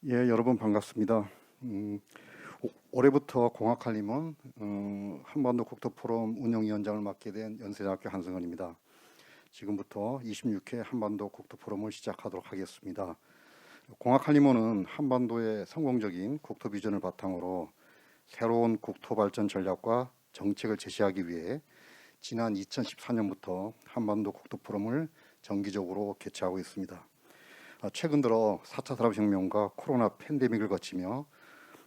예, 여러분 반갑습니다. 올해부터 공학칼림은 한반도 국토포럼 운영위원장을 맡게 된 연세대학교 한승헌입니다. 지금부터 26회 한반도 국토포럼을 시작하도록 하겠습니다. 공학칼림원은 한반도의 성공적인 국토 비전을 바탕으로 새로운 국토 발전 전략과 정책을 제시하기 위해 지난 2014년부터 한반도 국토포럼을 정기적으로 개최하고 있습니다. 최근 들어 4차 산업혁명과 코로나 팬데믹을 거치며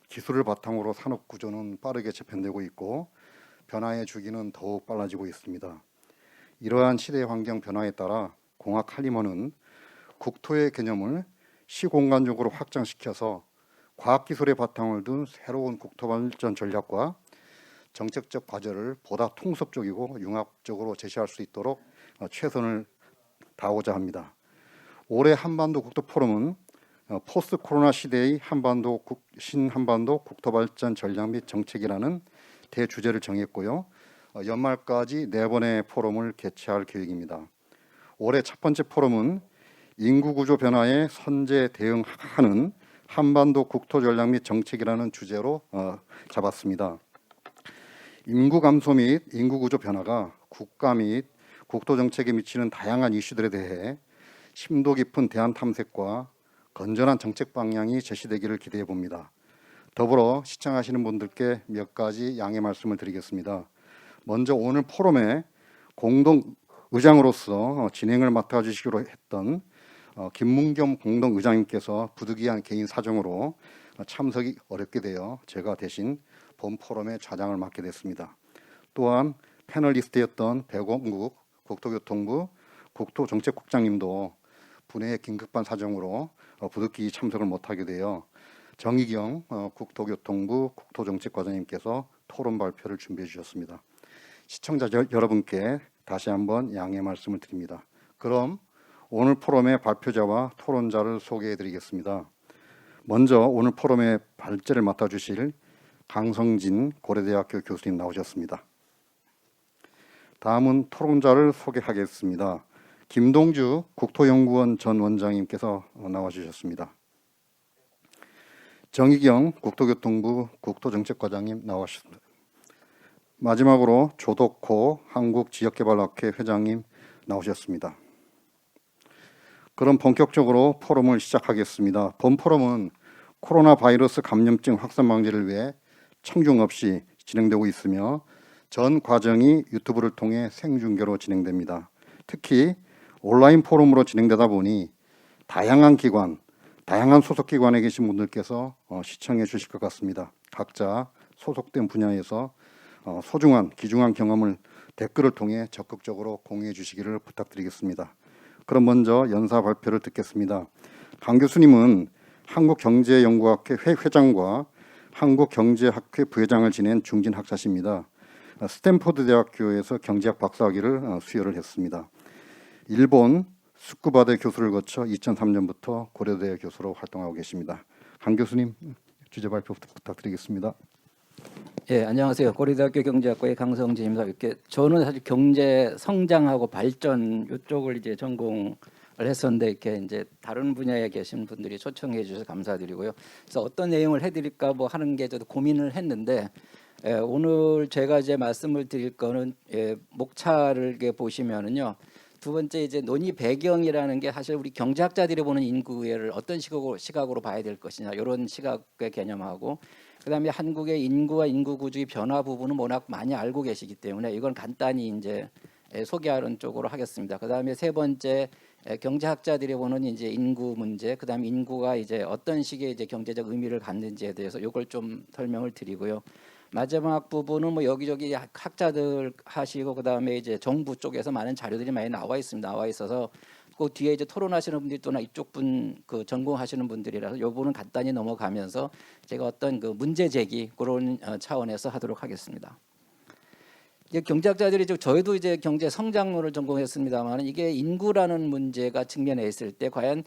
기술을 바탕으로 산업 구조는 빠르게 재편되고 있고 변화의 주기는 더욱 빨라지고 있습니다. 이러한 시대 환경 변화에 따라 공학 칼리머는 국토의 개념을 시공간적으로 확장시켜서 과학기술의 바탕을 둔 새로운 국토 발전 전략과 정책적 과제를 보다 통섭적이고 융합적으로 제시할 수 있도록 최선을 다하고자 합니다. 올해 한반도 국토포럼은 포스트 코로나 시대의 신한반도 국토발전 전략 및 정책이라는 대주제를 정했고요. 연말까지 4번의 포럼을 개최할 계획입니다. 올해 첫 번째 포럼은 인구구조 변화에 선제 대응하는 한반도 국토전략 및 정책이라는 주제로 잡았습니다. 인구 감소 및 인구구조 변화가 국가 및 국토정책에 미치는 다양한 이슈들에 대해 심도 깊은 대안 탐색과 건전한 정책 방향이 제시되기를 기대해 봅니다. 더불어 시청하시는 분들께 몇 가지 양해 말씀을 드리겠습니다. 먼저 오늘 포럼의 공동 의장으로서 진행을 맡아주시기로 했던 김문겸 공동 의장님께서 부득이한 개인 사정으로 참석이 어렵게 되어 제가 대신 본 포럼의 좌장을 맡게 됐습니다. 또한 패널리스트였던 백원국 국토교통부 국토정책국장님도 분해의 긴급한 사정으로 부득이 참석을 못하게 되어 정희경 국토교통부 국토정책과장님께서 토론 발표를 준비해 주셨습니다. 시청자 여러분께 다시 한번 양해 말씀을 드립니다. 그럼 오늘 포럼의 발표자와 토론자를 소개해 드리겠습니다. 먼저 오늘 포럼의 발제를 맡아주실 강성진 고려대학교 교수님 나오셨습니다. 다음은 토론자를 소개하겠습니다. 김동주 국토연구원 전 원장님께서 나와주셨습니다. 정희경 국토교통부 국토정책과장님 나와주셨습니다. 마지막으로 조덕호 한국지역개발학회 회장님 나오셨습니다. 그럼 본격적으로 포럼을 시작하겠습니다. 본 포럼은 코로나 바이러스 감염증 확산 방지를 위해 청중 없이 진행되고 있으며 전 과정이 유튜브를 통해 생중계로 진행됩니다. 특히 온라인 포럼으로 진행되다 보니 다양한 기관, 다양한 소속 기관에 계신 분들께서 시청해 주실 것 같습니다. 각자 소속된 분야에서 소중한, 귀중한 경험을 댓글을 통해 적극적으로 공유해 주시기를 부탁드리겠습니다. 그럼 먼저 연사 발표를 듣겠습니다. 강 교수님은 한국경제연구학회 회장과 한국경제학회 부회장을 지낸 중진 학사십니다. 스탠포드 대학교에서 경제학 박사학위를 수여를 했습니다. 일본 스쿠바대 교수를 거쳐 2003년부터 고려대 교수로 활동하고 계십니다. 강 교수님 주제 발표 부탁드리겠습니다. 예, 안녕하세요. 고려대학교 경제학과의 강성진입니다. 이렇게 저는 사실 경제 성장하고 발전 이쪽을 이제 전공을 했었는데 이렇게 이제 다른 분야에 계신 분들이 초청해 주셔서 감사드리고요. 그래서 어떤 내용을 해드릴까 뭐 하는 게 저도 고민을 했는데 오늘 제가 이제 말씀을 드릴 거는 목차를 이렇게 보시면은요. 두 번째 이제 논의 배경이라는 게 사실 우리 경제학자들이 보는 인구를 어떤 시각으로 봐야 될 것이냐 이런 시각의 개념하고 그다음에 한국의 인구와 인구 구조의 변화 부분은 워낙 많이 알고 계시기 때문에 이건 간단히 이제 소개하는 쪽으로 하겠습니다. 그다음에 세 번째 경제학자들이 보는 이제 인구 문제, 그다음에 인구가 이제 어떤 식의 이제 경제적 의미를 갖는지에 대해서 이걸 좀 설명을 드리고요. 마지막 부분은 뭐 여기저기 학자들 하시고 그다음에 이제 정부 쪽에서 많은 자료들이 많이 나와 있습니다. 나와 있어서 그 뒤에 이제 토론하시는 분들이 또나 이쪽 분 그 전공하시는 분들이라서 요 부분은 간단히 넘어가면서 제가 어떤 그 문제 제기 그런 차원에서 하도록 하겠습니다. 이제 경제학자들이 저희도 이제 경제 성장론을 전공했습니다만 이게 인구라는 문제가 측면에 있을 때 과연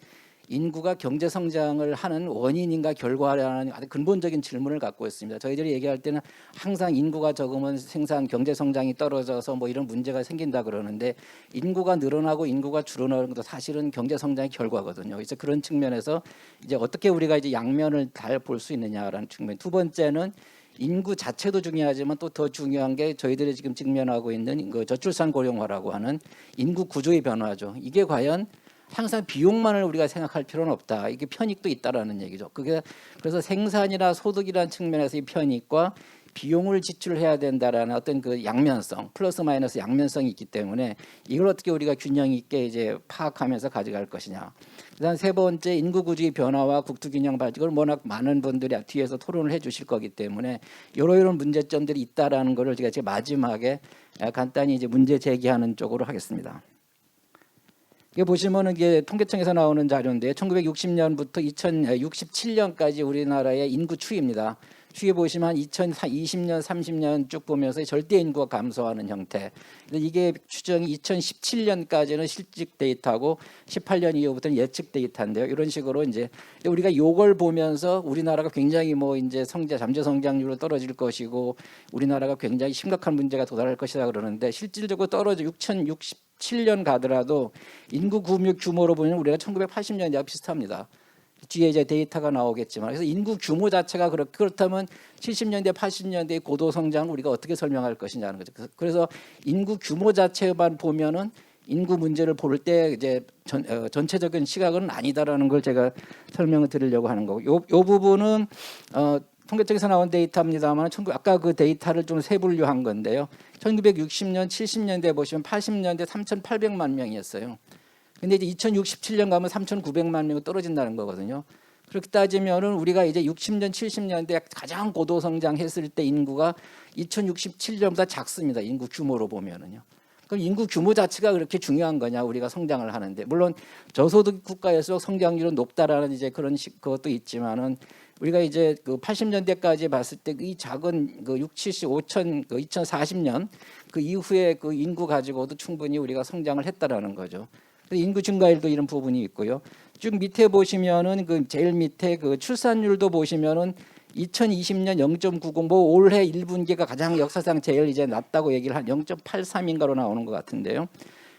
인구가 경제 성장을 하는 원인인가 결과라는 아주 근본적인 질문을 갖고 있습니다. 저희들이 얘기할 때는 항상 인구가 적으면 생산 경제 성장이 떨어져서 뭐 이런 문제가 생긴다 그러는데 인구가 늘어나고 인구가 줄어나는 것도 사실은 경제 성장의 결과거든요. 그래서 그런 측면에서 이제 어떻게 우리가 이제 양면을 잘 볼 수 있느냐라는 측면. 두 번째는 인구 자체도 중요하지만 또 더 중요한 게 저희들이 지금 직면하고 있는 그 저출산 고령화라고 하는 인구 구조의 변화죠. 이게 과연 항상 비용만을 우리가 생각할 필요는 없다. 이게 편익도 있다라는 얘기죠. 그게 그래서 생산이나 소득이라는 측면에서 이 편익과 비용을 지출해야 된다라는 어떤 그 양면성, 플러스 마이너스 양면성이 있기 때문에 이걸 어떻게 우리가 균형 있게 이제 파악하면서 가져갈 것이냐. 그다음 세 번째 인구 구조의 변화와 국토 균형 발전을 워낙 많은 분들이 뒤에서 토론을 해주실 거기 때문에 이런 문제점들이 있다라는 것을 제가 마지막에 간단히 이제 문제 제기하는 쪽으로 하겠습니다. 이게 보시면은 이게 통계청에서 나오는 자료인데 1960년부터 2067년까지 우리나라의 인구 추이입니다. 추이 보시면 2020년, 30년 쭉 보면서 절대 인구가 감소하는 형태. 이게 추정이 2017년까지는 실직 데이터고 18년 이후부터는 예측 데이터인데요. 이런 식으로 이제 우리가 이걸 보면서 우리나라가 굉장히 뭐 이제 잠재 성장률로 떨어질 것이고 우리나라가 굉장히 심각한 문제가 도달할 것이다 그러는데 실질적으로 떨어져 2067년 가더라도 인구 규모로 보면 우리가 1980년대와 비슷합니다. 뒤에 이제 데이터가 나오겠지만 그래서 인구 규모 자체가 그렇다면 70년대, 80년대의 고도 성장을 우리가 어떻게 설명할 것이냐는 거죠. 그래서 인구 규모 자체만 보면은 인구 문제를 볼 때 이제 전체적인 시각은 아니다라는 걸 제가 설명을 드리려고 하는 거고, 요 부분은 통계청에서 나온 데이터입니다만 아까 그 데이터를 좀 세분류한 건데요. 1960년, 70년대 보시면 80년대 3,800만 명이었어요. 근데 이제 2067년 가면 3,900만 명이 떨어진다는 거거든요. 그렇게 따지면은 우리가 이제 60년, 70년대 가장 고도 성장했을 때 인구가 2067년보다 작습니다. 인구 규모로 보면은요. 그럼 인구 규모 자체가 그렇게 중요한 거냐? 우리가 성장을 하는데 물론 저소득 국가일수록 성장률은 높다라는 이제 그런 그것도 있지만은 우리가 이제 그 80년대까지 봤을 때 이 작은 그 6, 70, 5천 그 2040년 그 이후에 그 인구 가지고도 충분히 우리가 성장을 했다라는 거죠. 인구 증가율도 이런 부분이 있고요. 쭉 밑에 보시면은 그 제일 밑에 그 출산율도 보시면은 2020년 0.90, 뭐 올해 1분기가 가장 역사상 제일 이제 낮다고 얘기를 한 0.83인가로 나오는 것 같은데요.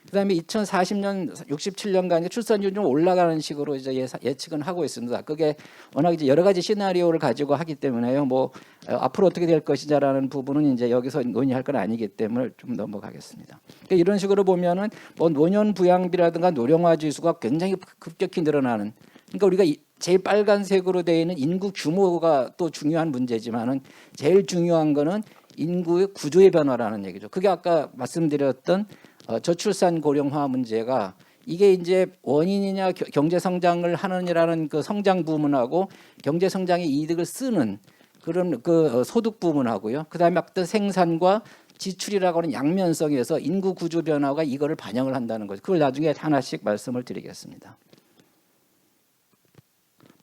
그다음에 2040년 67년간 출산율이 좀 올라가는 식으로 이제 예측은 하고 있습니다. 그게 워낙 이제 여러 가지 시나리오를 가지고 하기 때문에요. 뭐 앞으로 어떻게 될 것이냐라는 부분은 이제 여기서 논의할 건 아니기 때문에 좀 넘어가겠습니다. 그러니까 이런 식으로 보면은 뭐 노년 부양비라든가 노령화 지수가 굉장히 급격히 늘어나는. 그러니까 우리가 제일 빨간색으로 되어 있는 인구 규모가 또 중요한 문제지만은 제일 중요한 거는 인구의 구조의 변화라는 얘기죠. 그게 아까 말씀드렸던 저출산 고령화 문제가 이게 이제 원인이냐 경제 성장을 하느냐라는 그 성장 부문하고 경제 성장의 이득을 쓰는 그런 그 소득 부문하고요. 그다음에 어떤 생산과 지출이라고 하는 양면성에서 인구 구조 변화가 이거를 반영을 한다는 거죠. 그걸 나중에 하나씩 말씀을 드리겠습니다.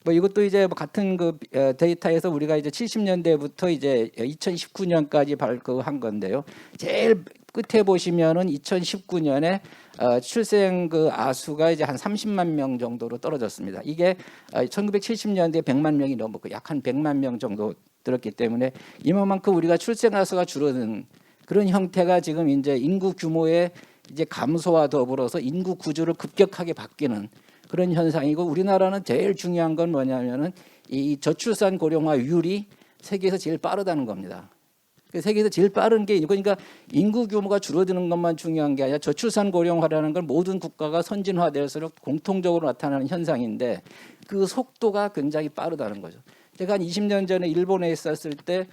뭐 이것도 이제 뭐 같은 그 데이터에서 우리가 이제 70년대부터 이제 2019년까지 발표한 건데요. 제일 끝에 보시면은 2019년에 출생 그 아수가 이제 한 30만 명 정도로 떨어졌습니다. 이게 1970년대 100만 명이 넘었고 약 한 100만 명 정도 들었기 때문에 이만큼 우리가 출생 아수가 줄어든 그런 형태가 지금 이제 인구 규모의 이제 감소와 더불어서 인구 구조를 급격하게 바뀌는 그런 현상이고 우리나라는 제일 중요한 건 뭐냐면은 이 저출산 고령화율이 세계에서 제일 빠르다는 겁니다. 세계에서 제일 빠른 게 그러니까 인구 규모가 줄어드는 것만 중요한 게 아니라 저출산 고령화라는 건 모든 국가가 선진화될수록 공통적으로 나타나는 현상인데 그 속도가 굉장히 빠르다는 거죠. 제가 한 20년 전에 일본에 있었을 때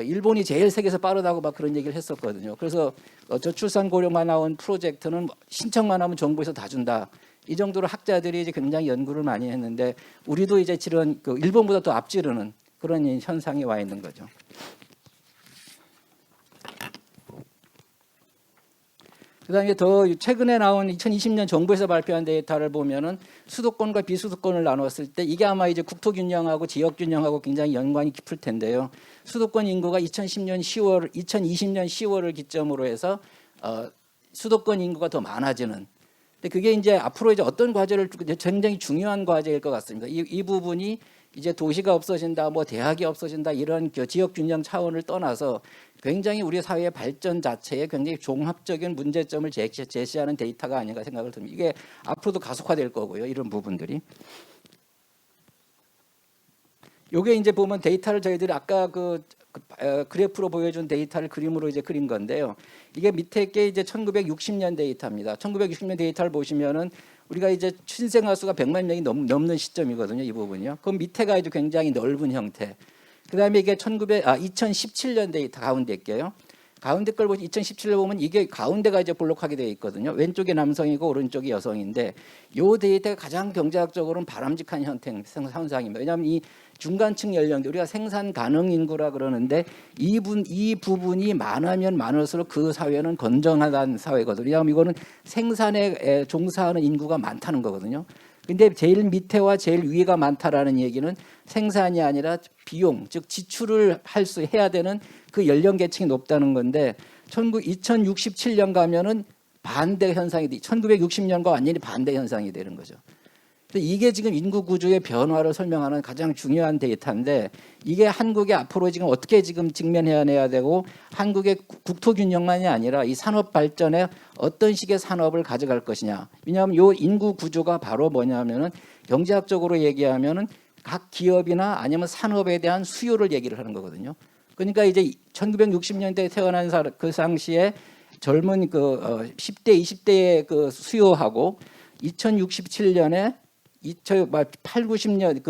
일본이 제일 세계에서 빠르다고 막 그런 얘기를 했었거든요. 그래서 저출산 고령화 나온 프로젝트는 신청만 하면 정부에서 다 준다. 이 정도로 학자들이 이제 굉장히 연구를 많이 했는데 우리도 이제 지금 그 일본보다 더 앞지르는 그런 현상이 와 있는 거죠. 그다음에 더 최근에 나온 2020년 정부에서 발표한 데이터를 보면은 수도권과 비수도권을 나눴을 때 이게 아마 이제 국토 균형하고 지역 균형하고 굉장히 연관이 깊을 텐데요. 수도권 인구가 2020년 10월을 기점으로 해서 수도권 인구가 더 많아지는 근데 그게 이제 앞으로 이제 어떤 과제를 굉장히 중요한 과제일 것 같습니다. 이 부분이 이제 도시가 없어진다, 뭐 대학이 없어진다 이런 지역 균형 차원을 떠나서 굉장히 우리 사회의 발전 자체에 굉장히 종합적인 문제점을 제시하는 데이터가 아닌가 생각을 듭니다. 이게 앞으로도 가속화될 거고요. 이런 부분들이. 요게 이제 보면 데이터를 저희들이 아까 그래프로 보여준 데이터를 그림으로 이제 그린 건데요. 이게 밑에 게 이제 1960년 데이터입니다. 1960년 데이터를 보시면은 우리가 이제 신생아 수가 100만 명이 넘는 시점이거든요. 이 부분이요. 그럼 밑에가 이제 굉장히 넓은 형태. 그다음에 이게 2017년 데이터 가운데 게요. 가운데 걸 보시 2017년 보면 이게 가운데가 이제 볼록하게 되어 있거든요. 왼쪽이 남성이고 오른쪽이 여성인데 요 데이터가 가장 경제학적으로는 바람직한 현상입니다. 왜냐하면 이 중간층 연령대 우리가 생산 가능 인구라 그러는데 이 부분이 많으면 많을수록 그 사회는 건전한 사회거든요. 왜냐하면 이거는 생산에 종사하는 인구가 많다는 거거든요. 근데 제일 밑에와 제일 위가 많다라는 얘기는 생산이 아니라 비용, 즉 지출을 해야 되는 그 연령계층이 높다는 건데 2067년 가면은 반대 현상이 1960년과 완전히 반대 현상이 되는 거죠. 이게 지금 인구 구조의 변화를 설명하는 가장 중요한 데이터인데 이게 한국이 앞으로 지금 어떻게 지금 직면해야 되고 한국의 국토 균형만이 아니라 이 산업 발전에 어떤 식의 산업을 가져갈 것이냐. 왜냐하면 이 인구 구조가 바로 뭐냐면은 경제학적으로 얘기하면은 각 기업이나 아니면 산업에 대한 수요를 얘기를 하는 거거든요. 그러니까 이제 1960년대에 태어난 그 당시에 젊은 10대, 20대의 그 수요하고 2067년에 8, 90년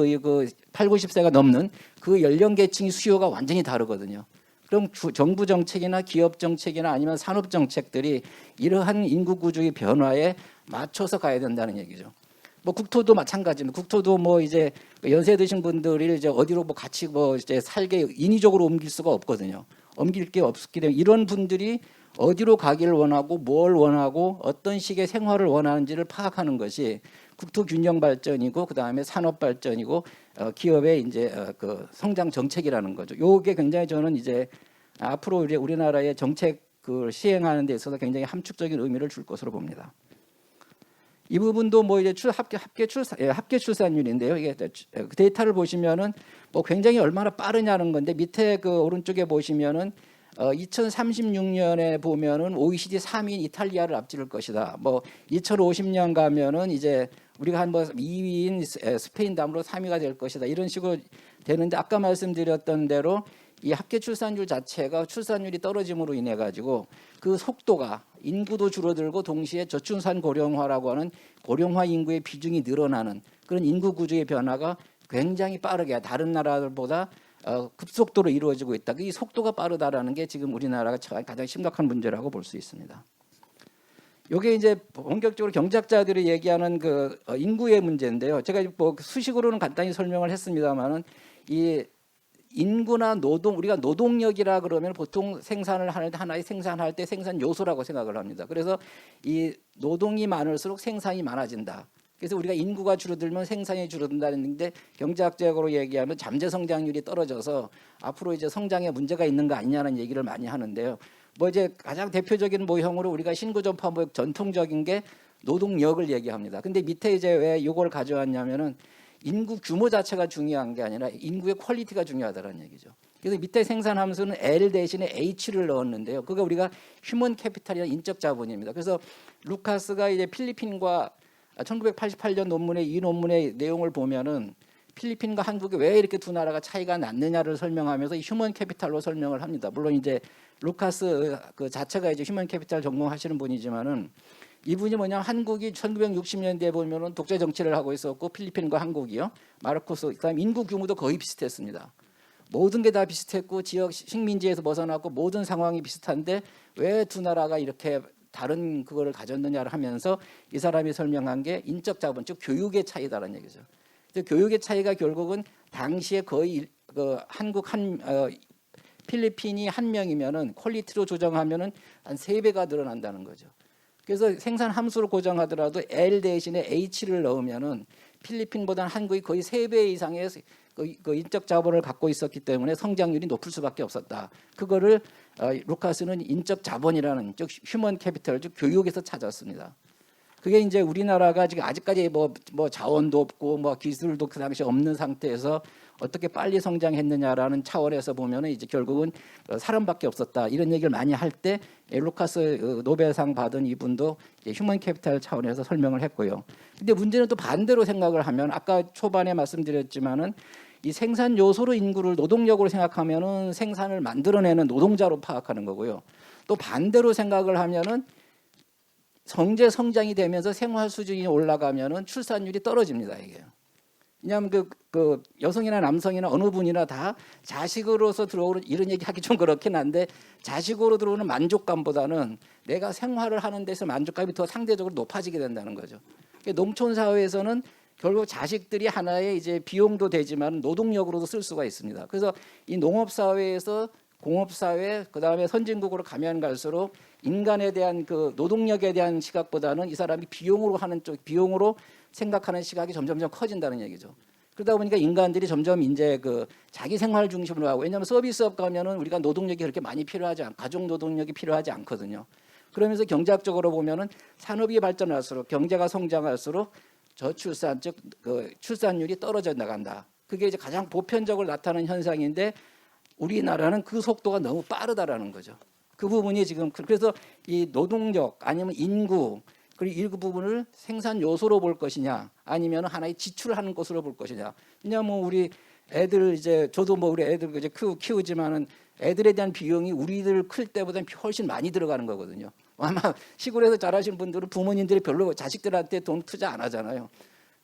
8, 90세가 넘는 그 연령계층의 수요가 완전히 다르거든요. 그럼 정부 정책이나 기업 정책이나 아니면 산업 정책들이 이러한 인구 구조의 변화에 맞춰서 가야 된다는 얘기죠. 뭐 국토도 마찬가지입니다. 국토도 뭐 이제 연세 드신 분들이 이제 어디로 뭐 같이 뭐 이제 살게 인위적으로 옮길 수가 없거든요. 옮길 게 없기 때문에 이런 분들이 어디로 가기를 원하고 뭘 원하고 어떤 식의 생활을 원하는지를 파악하는 것이 국토 균형 발전이고 그다음에 산업 발전이고 기업의 이제 그 성장 정책이라는 거죠. 요게 굉장히 저는 이제 앞으로 우리나라의 정책을 시행하는 데 있어서 굉장히 함축적인 의미를 줄 것으로 봅니다. 이 부분도 뭐 이제 합계 출산율인데요. 이게 데이터를 보시면은 뭐 굉장히 얼마나 빠르냐는 건데 밑에 그 오른쪽에 보시면은 2036년에 보면은 OECD 3위인 이탈리아를 앞지를 것이다. 뭐 2050년 가면은 이제 우리가 한 뭐 2위인 스페인 다음으로 3위가 될 것이다. 이런 식으로 되는데 아까 말씀드렸던 대로 이 합계 출산율 자체가 출산율이 떨어짐으로 인해 가지고 그 속도가 인구도 줄어들고 동시에 저출산 고령화라고 하는 고령화 인구의 비중이 늘어나는 그런 인구 구조의 변화가 굉장히 빠르게 다른 나라들보다 급속도로 이루어지고 있다. 이 속도가 빠르다라는 게 지금 우리나라가 가장 심각한 문제라고 볼 수 있습니다. 이게 이제 본격적으로 경제학자들이 얘기하는 그 인구의 문제인데요. 제가 뭐 수식으로는 간단히 설명을 했습니다만은 이 인구나 노동 우리가 노동력이라 그러면 보통 생산을 하는데 하나의 생산할 때 생산 요소라고 생각을 합니다. 그래서 이 노동이 많을수록 생산이 많아진다. 그래서 우리가 인구가 줄어들면 생산이 줄어든다는 데 경제학적으로 얘기하면 잠재 성장률이 떨어져서 앞으로 이제 성장에 문제가 있는 거 아니냐는 얘기를 많이 하는데요. 뭐 이제 가장 대표적인 모형으로 우리가 신구전파무역 전통적인 게 노동력을 얘기합니다. 근데 밑에 이제 왜 이걸 가져왔냐면은 인구 규모 자체가 중요한 게 아니라 인구의 퀄리티가 중요하다는 얘기죠. 그래서 밑에 생산 함수는 L 대신에 H를 넣었는데요. 그거 우리가 휴먼 캐피탈이나 인적 자본입니다. 그래서 루카스가 이제 필리핀과 1988년 논문의 이 논문의 내용을 보면은 필리핀과 한국이 왜 이렇게 두 나라가 차이가 났느냐를 설명하면서 휴먼 캐피탈로 설명을 합니다. 물론 이제 루카스 그 자체가 이제 휴먼 캐피탈 전공하시는 분이지만은 이분이 뭐냐면 한국이 1960년대에 보면은 독재 정치를 하고 있었고 필리핀과 한국이요. 마르코스 그다음 인구 규모도 거의 비슷했습니다. 모든 게 다 비슷했고 지역 식민지에서 벗어났고 모든 상황이 비슷한데 왜 두 나라가 이렇게 다른 그거를 가졌느냐를 하면서 이 사람이 설명한 게 인적 자본 즉 교육의 차이다라는 얘기죠. 교육의 차이가 결국은 당시에 거의 그 한국 필리핀이 한 명이면은 퀄리티로 조정하면은 한 3배가 늘어난다는 거죠. 그래서 생산 함수를 고정하더라도 L 대신에 H를 넣으면은 필리핀보다는 한국이 거의 3배 이상의 그 인적 자본을 갖고 있었기 때문에 성장률이 높을 수밖에 없었다. 그거를 루카스는 인적 자본이라는 즉 휴먼 캐피털 즉 교육에서 찾았습니다. 그게 이제 우리나라가 지금 아직까지 뭐 자원도 없고 뭐 기술도 그 당시 없는 상태에서 어떻게 빨리 성장했느냐라는 차원에서 보면은 이제 결국은 사람밖에 없었다 이런 얘기를 많이 할 때 루카스 노벨상 받은 이분도 이제 휴먼 캐피탈 차원에서 설명을 했고요. 근데 문제는 또 반대로 생각을 하면 아까 초반에 말씀드렸지만은 이 생산 요소로 인구를 노동력으로 생각하면은 생산을 만들어내는 노동자로 파악하는 거고요. 또 반대로 생각을 하면은 경제 성장이 되면서 생활 수준이 올라가면은 출산율이 떨어집니다. 이게. 왜냐하면 그 여성이나 남성이나 어느 분이나 다 자식으로서 들어오는 이런 얘기 하기 좀 그렇긴 한데 자식으로 들어오는 만족감보다는 내가 생활을 하는 데서 만족감이 더 상대적으로 높아지게 된다는 거죠. 농촌 사회에서는 결국 자식들이 하나의 이제 비용도 되지만 노동력으로도 쓸 수가 있습니다. 그래서 이 농업 사회에서 공업 사회 그다음에 선진국으로 가면 갈수록 인간에 대한 그 노동력에 대한 시각보다는 이 사람이 비용으로 하는 쪽 비용으로 생각하는 시각이 점점점 커진다는 얘기죠. 그러다 보니까 인간들이 점점 이제 그 자기 생활 중심으로 하고 왜냐하면 서비스업 가면은 우리가 노동력이 그렇게 많이 필요하지 않 가족 노동력이 필요하지 않거든요. 그러면서 경제학적으로 보면은 산업이 발전할수록 경제가 성장할수록 저출산 즉 그 출산율이 떨어져 나간다. 그게 이제 가장 보편적으로 나타나는 현상인데 우리나라는 그 속도가 너무 빠르다라는 거죠. 그 부분이 지금 그래서 이 노동력 아니면 인구 그리고 일부분을 생산 요소로 볼 것이냐 아니면 하나의 지출하는 것으로 볼 것이냐. 왜냐하면 뭐 우리 애들 이제 저도 뭐 우리 애들 이제 키우지만은 애들에 대한 비용이 우리들 클 때보다 훨씬 많이 들어가는 거거든요. 아마 시골에서 자라신 분들은 부모님들이 별로 자식들한테 돈 투자 안 하잖아요.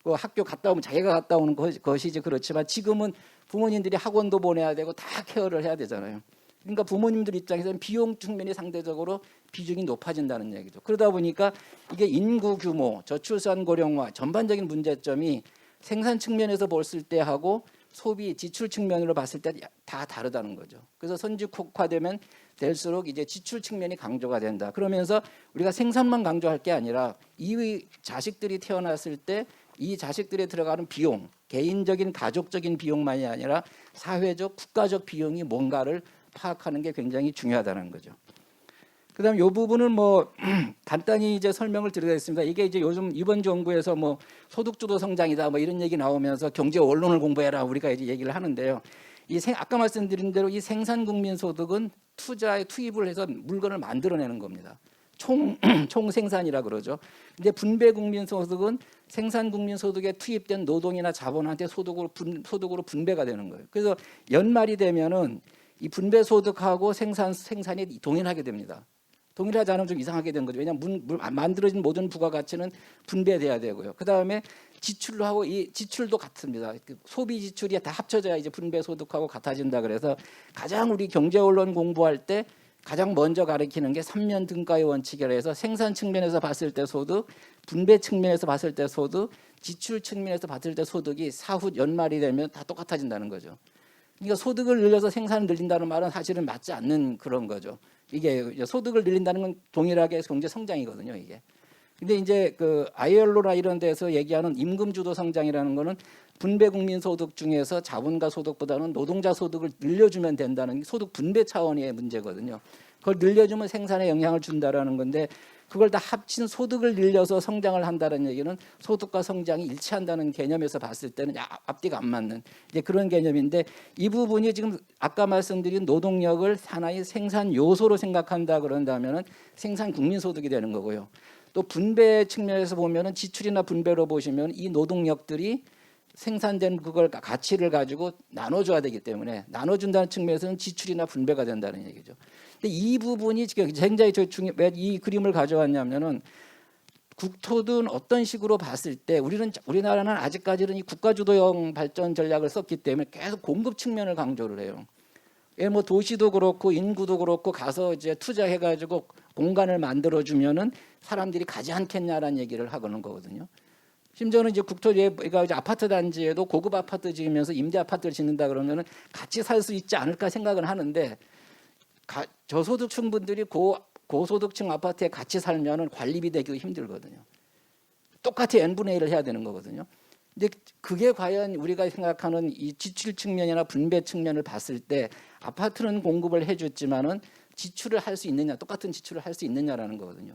그 학교 갔다 오면 자기가 갔다 오는 것이지 그렇지만 지금은 부모님들이 학원도 보내야 되고 다 케어를 해야 되잖아요. 그러니까 부모님들 입장에서는 비용 측면이 상대적으로 비중이 높아진다는 얘기죠. 그러다 보니까 이게 인구 규모, 저출산 고령화 전반적인 문제점이 생산 측면에서 봤을 때 하고 소비 지출 측면으로 봤을 때 다 다르다는 거죠. 그래서 선진국화되면 될수록 이제 지출 측면이 강조가 된다. 그러면서 우리가 생산만 강조할 게 아니라 이 자식들이 태어났을 때 이 자식들에 들어가는 비용, 개인적인 가족적인 비용만이 아니라 사회적, 국가적 비용이 뭔가를 파악하는 게 굉장히 중요하다는 거죠. 그다음 요 부분은 뭐 간단히 이제 설명을 드리겠습니다. 이게 이제 요즘 이번 정부에서 뭐 소득주도 성장이다 뭐 이런 얘기 나오면서 경제 원론을 공부해라 우리가 이제 얘기를 하는데요. 아까 말씀드린 대로 이 생산 국민 소득은 투자에 투입을 해서 물건을 만들어내는 겁니다. 총 생산이라 그러죠. 근데 분배 국민 소득은 생산 국민 소득에 투입된 노동이나 자본한테 소득으로 분배가 되는 거예요. 그래서 연말이 되면은 이 분배 소득하고 생산이 동일하게 됩니다. 동일하지 않으면 좀 이상하게 된 거죠. 왜냐하면 만들어진 모든 부가가치는 분배돼야 되고요. 그 다음에 지출로 하고 이 지출도 같습니다. 소비 지출이 다 합쳐져야 이제 분배 소득하고 같아진다. 그래서 가장 우리 경제 언론 공부할 때 가장 먼저 가리키는 게 3면 등가의 원칙이라 해서 생산 측면에서 봤을 때 소득, 분배 측면에서 봤을 때 소득, 지출 측면에서 봤을 때 소득이 사후 연말이 되면 다 똑같아진다는 거죠. 그러니까 소득을 늘려서 생산을 늘린다는 말은 사실은 맞지 않는 그런 거죠. 이게 소득을 늘린다는 건 동일하게 경제 성장이거든요, 이게. 근데 이제 그 ILO나 이런 데서 얘기하는 임금 주도 성장이라는 거는 분배 국민 소득 중에서 자본가 소득보다는 노동자 소득을 늘려주면 된다는 소득 분배 차원의 문제거든요. 그걸 늘려주면 생산에 영향을 준다라는 건데 그걸 다 합친 소득을 늘려서 성장을 한다는 얘기는 소득과 성장이 일치한다는 개념에서 봤을 때는 앞뒤가 안 맞는 이제 그런 개념인데 이 부분이 지금 아까 말씀드린 노동력을 하나의 생산 요소로 생각한다 그런다면은 생산 국민 소득이 되는 거고요. 또 분배 측면에서 보면은 지출이나 분배로 보시면 이 노동력들이 생산된 그걸 가치를 가지고 나눠줘야 되기 때문에 나눠준다는 측면에서는 지출이나 분배가 된다는 얘기죠. 근데 이 부분이 지금 굉장히 중요. 왜 이 그림을 가져왔냐면은 국토든 어떤 식으로 봤을 때 우리나라는 아직까지는 이 국가주도형 발전 전략을 썼기 때문에 계속 공급 측면을 강조를 해요. 뭐 도시도 그렇고 인구도 그렇고 가서 이제 투자해가지고 공간을 만들어주면은 사람들이 가지 않겠냐라는 얘기를 하고는 거거든요. 심지어는 이제 국토예가 이제 아파트 단지에도 고급 아파트 지으면서 임대 아파트를 짓는다 그러면은 같이 살 수 있지 않을까 생각은 하는데 저소득층 분들이 고소득층 아파트에 같이 살면은 관리비 내기도 힘들거든요. 똑같이 n분의 1을 해야 되는 거거든요. 근데 그게 과연 우리가 생각하는 이 지출 측면이나 분배 측면을 봤을 때 아파트는 공급을 해줬지만은 지출을 할 수 있느냐, 똑같은 지출을 할 수 있느냐라는 거거든요.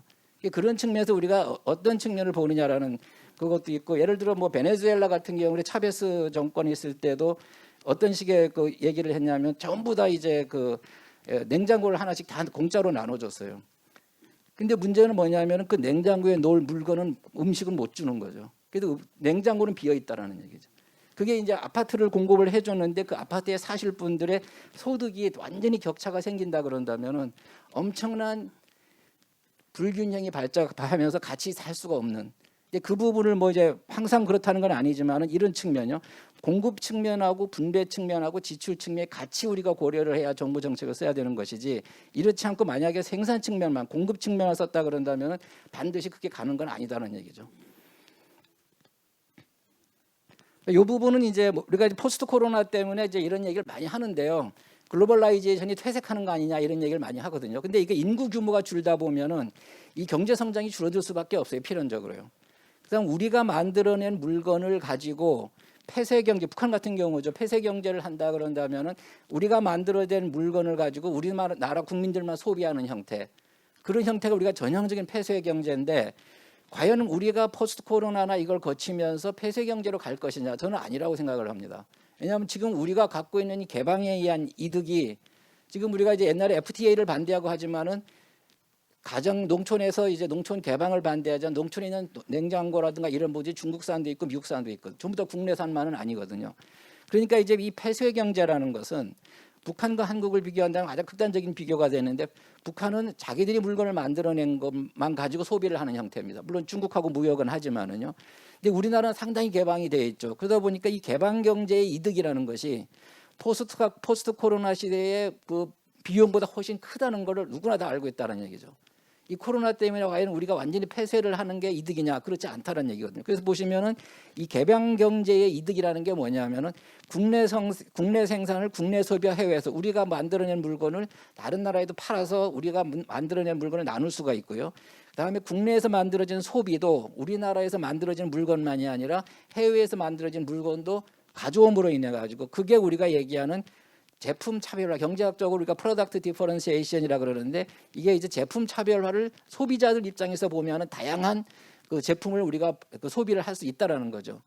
그런 측면에서 우리가 어떤 측면을 보느냐라는 그것도 있고, 예를 들어 뭐 베네수엘라 같은 경우에 차베스 정권이 있을 때도 어떤 식의 그 얘기를 했냐면 전부 다 이제 그 냉장고를 하나씩 다 공짜로 나눠줬어요. 근데 문제는 뭐냐면 그 냉장고에 놓을 물건은 음식은 못 주는 거죠. 그래도 냉장고는 비어 있다라는 얘기죠. 그게 이제 아파트를 공급을 해줬는데 그 아파트에 사실 분들의 소득이 완전히 격차가 생긴다 그런다면은 엄청난 불균형이 발작하면서 같이 살 수가 없는. 근데 그 부분을 뭐 이제 항상 그렇다는 건 아니지만은 이런 측면요. 공급 측면하고 분배 측면하고 지출 측면에 같이 우리가 고려를 해야 정부 정책을 써야 되는 것이지, 이렇지 않고 만약에 생산 측면만 공급 측면을 썼다 그런다면은 반드시 그게 가는 건 아니다는 얘기죠. 이 부분은 이제 우리가 이제 포스트 코로나 때문에 이제 이런 얘기를 많이 하는데요. 글로벌라이제이션이 퇴색하는 거 아니냐 이런 얘기를 많이 하거든요. 근데 이게 인구 규모가 줄다 보면은 이 경제 성장이 줄어들 수밖에 없어요. 필연적으로요. 그다음 우리가 만들어낸 물건을 가지고 폐쇄 경제, 북한 같은 경우죠. 폐쇄 경제를 한다 그런다면은 우리가 만들어낸 물건을 가지고 우리나라 국민들만 소비하는 형태, 그런 형태가 우리가 전형적인 폐쇄 경제인데, 과연 우리가 포스트 코로나나 이걸 거치면서 폐쇄 경제로 갈 것이냐? 저는 아니라고 생각을 합니다. 왜냐하면 지금 우리가 갖고 있는 이 개방에 의한 이득이, 지금 우리가 이제 옛날에 FTA를 반대하고 하지만은 가정 농촌에서 이제 농촌 개방을 반대하자 농촌에 있는 냉장고라든가 이런 뭐지 중국산도 있고 미국산도 있고 전부 다 국내산만은 아니거든요. 그러니까 이제 이 폐쇄 경제라는 것은 북한과 한국을 비교한다면 가장 극단적인 비교가 되는데, 북한은 자기들이 물건을 만들어낸 것만 가지고 소비를 하는 형태입니다. 물론 중국하고 무역은 하지만은요. 근데 우리나라는 상당히 개방이 되어 있죠. 그러다 보니까 이 개방 경제의 이득이라는 것이 포스트 코로나 시대의 그 비용보다 훨씬 크다는 것을 누구나 다 알고 있다는 얘기죠. 이 코로나 때문에 과연 우리가 완전히 폐쇄를 하는 게 이득이냐? 그렇지 않다는 얘기거든요. 그래서 보시면은 이 개방 경제의 이득이라는 게 뭐냐면은 국내 생산을 국내 소비와 해외에서 우리가 만들어낸 물건을 다른 나라에도 팔아서 우리가 만들어낸 물건을 나눌 수가 있고요. 그다음에 국내에서 만들어진 소비도 우리나라에서 만들어진 물건만이 아니라 해외에서 만들어진 물건도 가져옴으로 인해 가지고, 그게 우리가 얘기하는 제품 차별화, 경제학적으로 우리가 프로덕트 디퍼런시에이션이라 그러는데, 이게 이제 제품 차별화를 소비자들 입장에서 보면은 다양한 그 제품을 우리가 그 소비를 할 수 있다라는 거죠.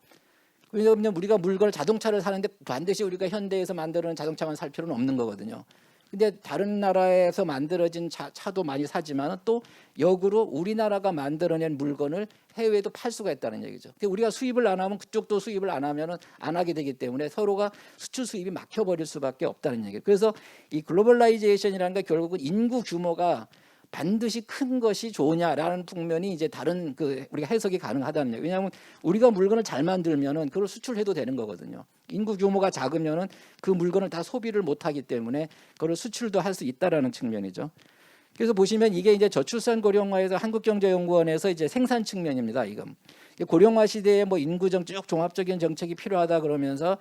왜냐하면 우리가 물건을 자동차를 사는데 반드시 우리가 현대에서 만드는 자동차만 살 필요는 없는 거거든요. 근데 다른 나라에서 만들어진 차도 많이 사지만 또 역으로 우리나라가 만들어낸 물건을 해외에도 팔 수가 있다는 얘기죠. 우리가 수입을 안 하면 그쪽도 수입을 안 하면은 안 하게 되기 때문에 서로가 수출 수입이 막혀버릴 수밖에 없다는 얘기예요. 그래서 이 글로벌라이제이션이라는 게 결국은 인구 규모가 반드시 큰 것이 좋으냐라는 측면이 이제 다른 그 우리가 해석이 가능하다는 얘기예요. 왜냐하면 우리가 물건을 잘 만들면은 그걸 수출해도 되는 거거든요. 인구 규모가 작으면은 그 물건을 다 소비를 못하기 때문에 그걸 수출도 할 수 있다라는 측면이죠. 그래서 보시면 이게 이제 저출산 고령화에서 한국경제연구원에서 이제 생산 측면입니다. 이금 고령화 시대에 뭐 인구정 쭉 종합적인 정책이 필요하다 그러면서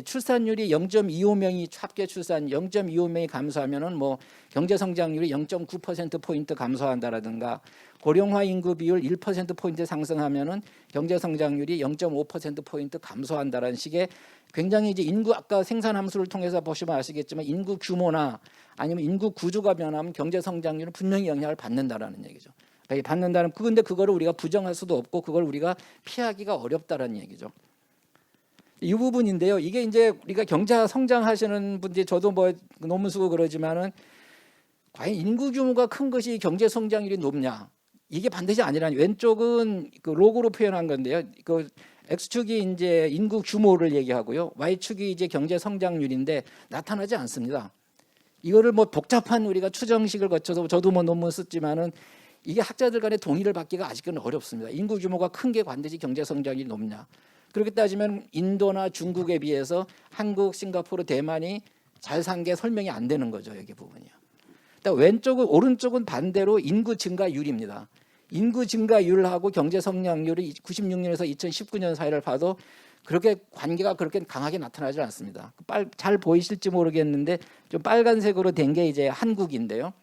출산율이 0.25명이 합계 출산 0.25명이 감소하면은 뭐 경제 성장률이 0.9% 포인트 감소한다라든가, 고령화 인구 비율 1% 포인트 상승하면은 경제 성장률이 0.5% 포인트 감소한다라는 식의 굉장히 이제 인구, 아까 생산 함수를 통해서 보시면 아시겠지만 인구 규모나 아니면 인구 구조가 변하면 경제 성장률은 분명히 영향을 받는다라는 얘기죠. 받는다는, 그런데 그거를 우리가 부정할 수도 없고 그걸 우리가 피하기가 어렵다라는 얘기죠. 이 부분인데요. 이게 이제 우리가 경제 성장하시는 분들이, 저도 뭐 논문 쓰고 그러지만은 과연 인구 규모가 큰 것이 경제 성장률이 높냐? 이게 반드시 아니라니. 왼쪽은 그 로그로 표현한 건데요. 그 X축이 이제 인구 규모를 얘기하고요. Y축이 이제 경제 성장률인데 나타나지 않습니다. 이거를 뭐 복잡한 우리가 추정식을 거쳐서, 저도 뭐 논문 썼지만은 이게 학자들 간의 동의를 받기가 아직은 어렵습니다. 인구 규모가 큰 게 반드시 경제 성장률이 높냐? 그렇게 따지면 인도나 중국에 비해서 한국, 싱가포르, 대만이 잘 산 게 설명이 안 되는 거죠. 여기 부분이요. 왼쪽은, 오른쪽은 반대로 인구 증가율입니다. 인구 증가율하고 경제 성장률이 96년에서 2019년 사이를 봐도 그렇게 관계가 그렇게 강하게 나타나지 않습니다. 잘 보이실지 모르겠는데 좀 빨간색으로 된 게 이제 한국인데요.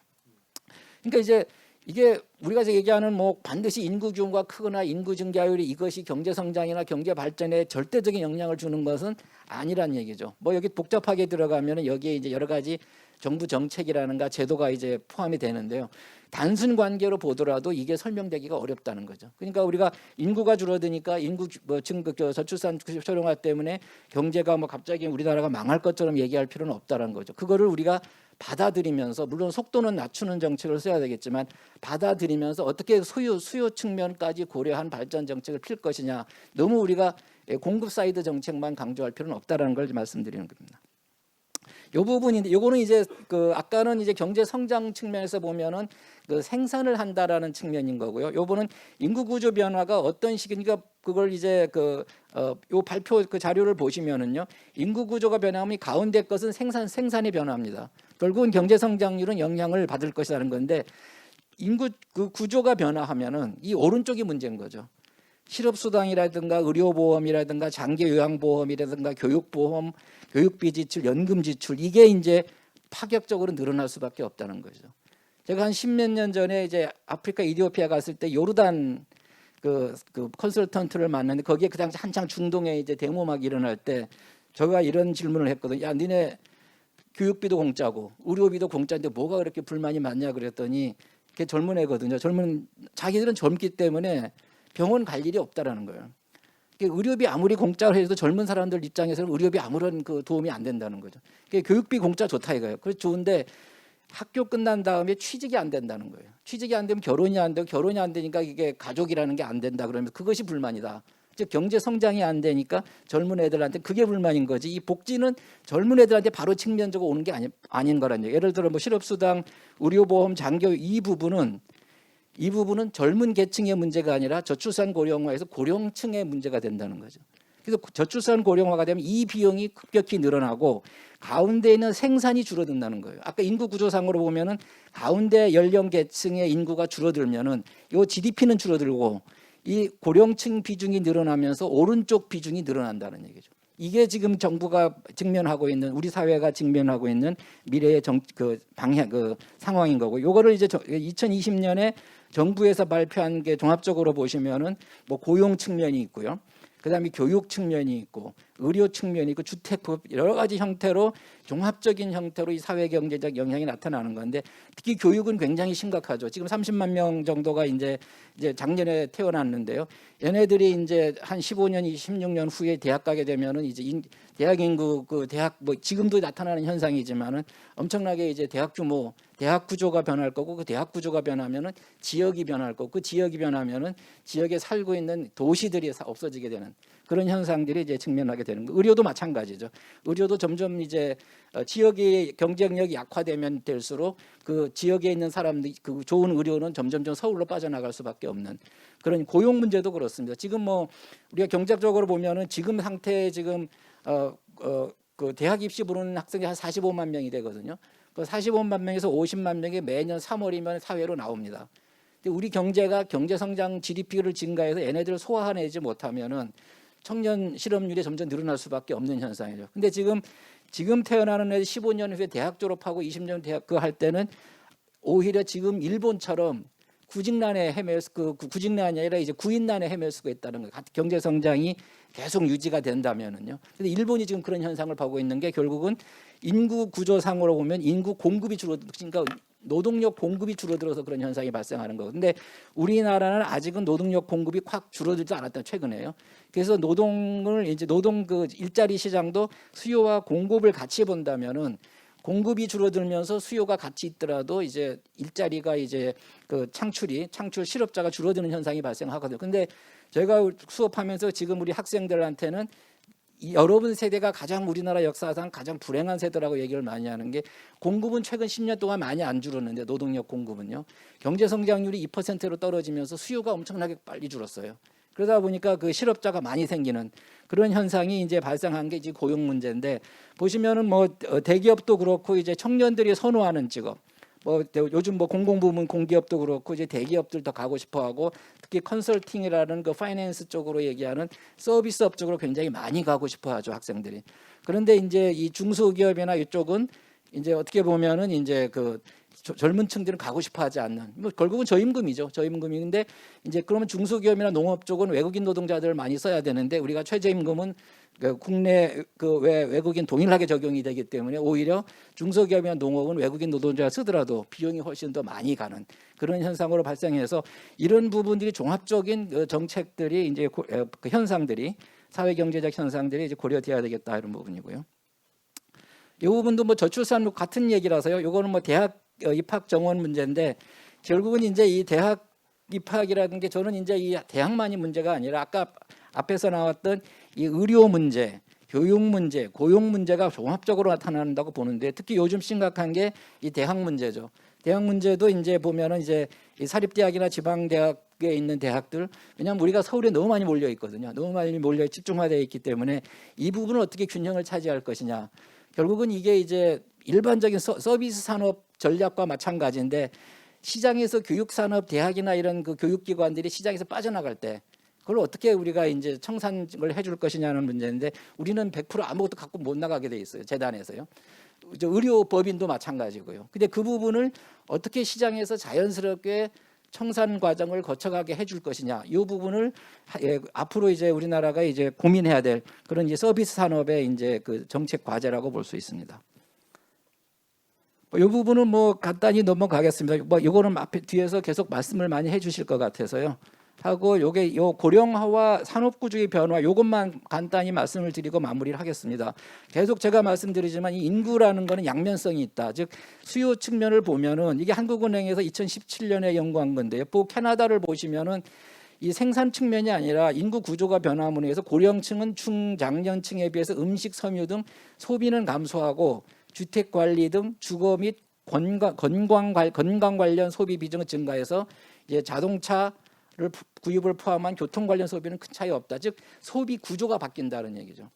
그러니까 이제 이게 우리가 얘기하는 뭐 반드시 인구 규모가 크거나 인구 증가율이 이것이 경제 성장이나 경제 발전에 절대적인 영향을 주는 것은 아니란 얘기죠. 뭐 여기 복잡하게 들어가면은 여기에 이제 여러 가지 정부 정책이라는가 제도가 이제 포함이 되는데요. 단순 관계로 보더라도 이게 설명되기가 어렵다는 거죠. 그러니까 우리가 인구가 줄어드니까 인구 저출산 초령화 때문에 경제가 뭐 갑자기 우리나라가 망할 것처럼 얘기할 필요는 없다는 거죠. 그거를 우리가 받아들이면서 물론 속도는 낮추는 정책을 써야 되겠지만 받아들이면서 어떻게 수요 측면까지 고려한 발전 정책을 필 것이냐. 너무 우리가 공급 사이드 정책만 강조할 필요는 없다라는 걸 말씀드리는 겁니다. 요 부분인데 요거는 이제 그 아까는 이제 경제 성장 측면에서 보면은 그 생산을 한다라는 측면인 거고요. 요거는 인구 구조 변화가 어떤 식이니까 그걸 이제 요 발표 그 자료를 보시면은요. 인구 구조가 변하면 가운데 것은 생산이 변화합니다. 결국은 경제 성장률은 영향을 받을 것이라는 건데 인구 그 구조가 변화하면은 이 오른쪽이 문제인 거죠. 실업수당이라든가 의료보험이라든가 장기요양보험이라든가 교육보험, 교육비 지출, 연금 지출 이게 이제 파격적으로 늘어날 수밖에 없다는 거죠. 제가 한 십몇 년 전에 이제 아프리카 이디오피아 갔을 때 요르단 그 컨설턴트를 만났는데 거기에 그 당시 한창 중동에 이제 데모 막 일어날 때 제가 이런 질문을 했거든요. 야, 니네 교육비도 공짜고 의료비도 공짜인데 뭐가 그렇게 불만이 많냐 그랬더니 그게 젊은 애거든요. 자기들은 젊기 때문에 병원 갈 일이 없다라는 거예요. 의료비 아무리 공짜로 해도 젊은 사람들 입장에서는 의료비 아무런 그 도움이 안 된다는 거죠. 교육비 공짜 좋다 이거예요. 그래서 좋은데 학교 끝난 다음에 취직이 안 된다는 거예요. 취직이 안 되면 결혼이 안 되고 결혼이 안 되니까 이게 가족이라는 게 안 된다 그러면 그것이 불만이다. 즉 경제 성장이 안 되니까 젊은 애들한테 그게 불만인 거지. 이 복지는 젊은 애들한테 바로 측면적으로 오는 게 아닌 거란 얘기예요. 예를 들어 뭐 실업수당, 의료보험, 장교 이 부분은 젊은 계층의 문제가 아니라 저출산 고령화에서 고령층의 문제가 된다는 거죠. 그래서 저출산 고령화가 되면 이 비용이 급격히 늘어나고 가운데 있는 생산이 줄어든다는 거예요. 아까 인구 구조상으로 보면은 가운데 연령 계층의 인구가 줄어들면은 이 GDP는 줄어들고 이 고령층 비중이 늘어나면서 오른쪽 비중이 늘어난다는 얘기죠. 이게 지금 정부가 직면하고 있는 우리 사회가 직면하고 있는 미래의 방향 상황인 거고 요거를 이제 2020년에 정부에서 발표한 게 종합적으로 보시면은 뭐 고용 측면이 있고요. 그다음에 교육 측면이 있고 의료 측면이 있고 주택법 여러 가지 형태로 종합적인 형태로 이 사회 경제적 영향이 나타나는 건데 특히 교육은 굉장히 심각하죠. 지금 30만 명 정도가 이제 작년에 태어났는데요. 얘네들이 이제 한 15년, 26년 후에 대학 가게 되면은 이제 대학 인구 대학 뭐 지금도 나타나는 현상이지만은 엄청나게 이제 대학 규모, 대학 구조가 변할 거고 그 대학 구조가 변하면은 지역이 변할 거고 그 지역이 변하면은 지역에 살고 있는 도시들이 없어지게 되는 그런 현상들이 이제 직면하게 되는 거. 의료도 마찬가지죠. 의료도 점점 이제 지역의 경쟁력이 약화되면 될수록 그 지역에 있는 사람들 그 좋은 의료는 점점 서울로 빠져나갈 수밖에 없는 그런 고용 문제도 그렇습니다. 지금 뭐 우리가 경제적으로 보면은 지금 상태에 지금 그 대학 입시 보는 학생이 한 45만 명이 되거든요. 그 45만 명에서 50만 명이 매년 3월이면 사회로 나옵니다. 근데 우리 경제가 경제 성장 GDP를 증가해서 얘네들을 소화해내지 못하면은 청년 실업률이 점점 늘어날 수밖에 없는 현상이죠. 근데 지금 태어나는 애들 15년 후에 대학 졸업하고 20년 대학 할 때는 오히려 지금 일본처럼 구직난에 구직난이 아니라 이제 구인난에 헤맬 수가 있다는 거예요. 경제 성장이 계속 유지가 된다면은요. 근데 일본이 지금 그런 현상을 보고 있는 게 결국은 인구 구조상으로 보면 인구 공급이 그러니까 노동력 공급이 줄어들어서 그런 현상이 발생하는 거고. 근데 우리나라는 아직은 노동력 공급이 확 줄어들지 않았다 최근에요. 그래서 노동 그 일자리 시장도 수요와 공급을 같이 본다면은 공급이 줄어들면서 수요가 같이 있더라도 이제 일자리가 이제 창출 실업자가 줄어드는 현상이 발생하거든요. 근데 저희가 수업하면서 지금 우리 학생들한테는 여러분 세대가 가장 우리나라 역사상 가장 불행한 세대라고 얘기를 많이 하는 게 공급은 최근 10년 동안 많이 안 줄었는데 노동력 공급은요. 경제 성장률이 2%로 떨어지면서 수요가 엄청나게 빨리 줄었어요. 그러다 보니까 그 실업자가 많이 생기는 그런 현상이 이제 발생한 게 이제 고용 문제인데 보시면은 뭐 대기업도 그렇고 이제 청년들이 선호하는 직업 뭐 요즘 뭐 공공부문 공기업도 그렇고 이제 대기업들 더 가고 싶어하고 특히 컨설팅이라는 그 파이낸스 쪽으로 얘기하는 서비스업 쪽으로 굉장히 많이 가고 싶어하죠 학생들이. 그런데 이제 이 중소기업이나 이쪽은 이제 어떻게 보면은 이제 젊은 층들은 가고 싶어하지 않는 뭐 결국은 저임금이죠. 저임금인데 이제 그러면 중소기업이나 농업 쪽은 외국인 노동자들을 많이 써야 되는데 우리가 최저임금은 그 국내 외국인 동일하게 적용이 되기 때문에 오히려 중소기업이나 농업은 외국인 노동자가 쓰더라도 비용이 훨씬 더 많이 가는 그런 현상으로 발생해서 이런 부분들이 종합적인 그 정책들이 이제 그 현상들이 사회 경제적 현상들이 이제 고려돼야 되겠다 이런 부분이고요. 이 부분도 뭐 저출산과 같은 얘기라서요. 요거는 뭐 대학 입학 정원 문제인데 결국은 이제 이 대학 입학이라는 게 저는 이제 이 대학만이 문제가 아니라 아까 앞에서 나왔던 이 의료 문제, 교육 문제, 고용 문제가 종합적으로 나타난다고 보는데 특히 요즘 심각한 게 이 대학 문제죠. 대학 문제도 이제 보면은 이제 이 사립대학이나 지방대학에 있는 대학들 왜냐하면 우리가 서울에 너무 많이 몰려 있거든요. 너무 많이 몰려 집중화되어 있기 때문에 이 부분을 어떻게 균형을 차지할 것이냐. 결국은 이게 이제 일반적인 서비스 산업 전략과 마찬가지인데 시장에서 교육 산업 대학이나 이런 그 교육기관들이 시장에서 빠져나갈 때 그걸 어떻게 우리가 이제 청산을 해줄 것이냐는 문제인데 우리는 100% 아무것도 갖고 못 나가게 돼 있어요. 재단에서요. 의료법인도 마찬가지고요. 근데 그 부분을 어떻게 시장에서 자연스럽게 청산 과정을 거쳐가게 해줄 것이냐, 이 부분을 앞으로 이제 우리나라가 이제 고민해야 될 그런 이제 서비스 산업의 이제 그 정책 과제라고 볼 수 있습니다. 이 부분은 뭐 간단히 넘어가겠습니다. 뭐 이거는 앞에 뒤에서 계속 말씀을 많이 해주실 것 같아서요. 하고 요게 요 고령화와 산업구조의 변화 요것만 간단히 말씀을 드리고 마무리를 하겠습니다. 계속 제가 말씀드리지만 이 인구라는 거는 양면성이 있다. 즉 수요 측면을 보면은 이게 한국은행에서 2017년에 연구한 건데요. 또 캐나다를 보시면은 이 생산 측면이 아니라 인구 구조가 변함으로 해서 고령층은 중장년층에 비해서 음식, 섬유 등 소비는 감소하고 주택 관리 등 주거 및 건강 관련 소비 비중은 증가해서 이제 자동차 구입을 포함한 교통 관련 소비는 큰 차이 없다. 즉 소비 구조가 바뀐다는 얘기죠.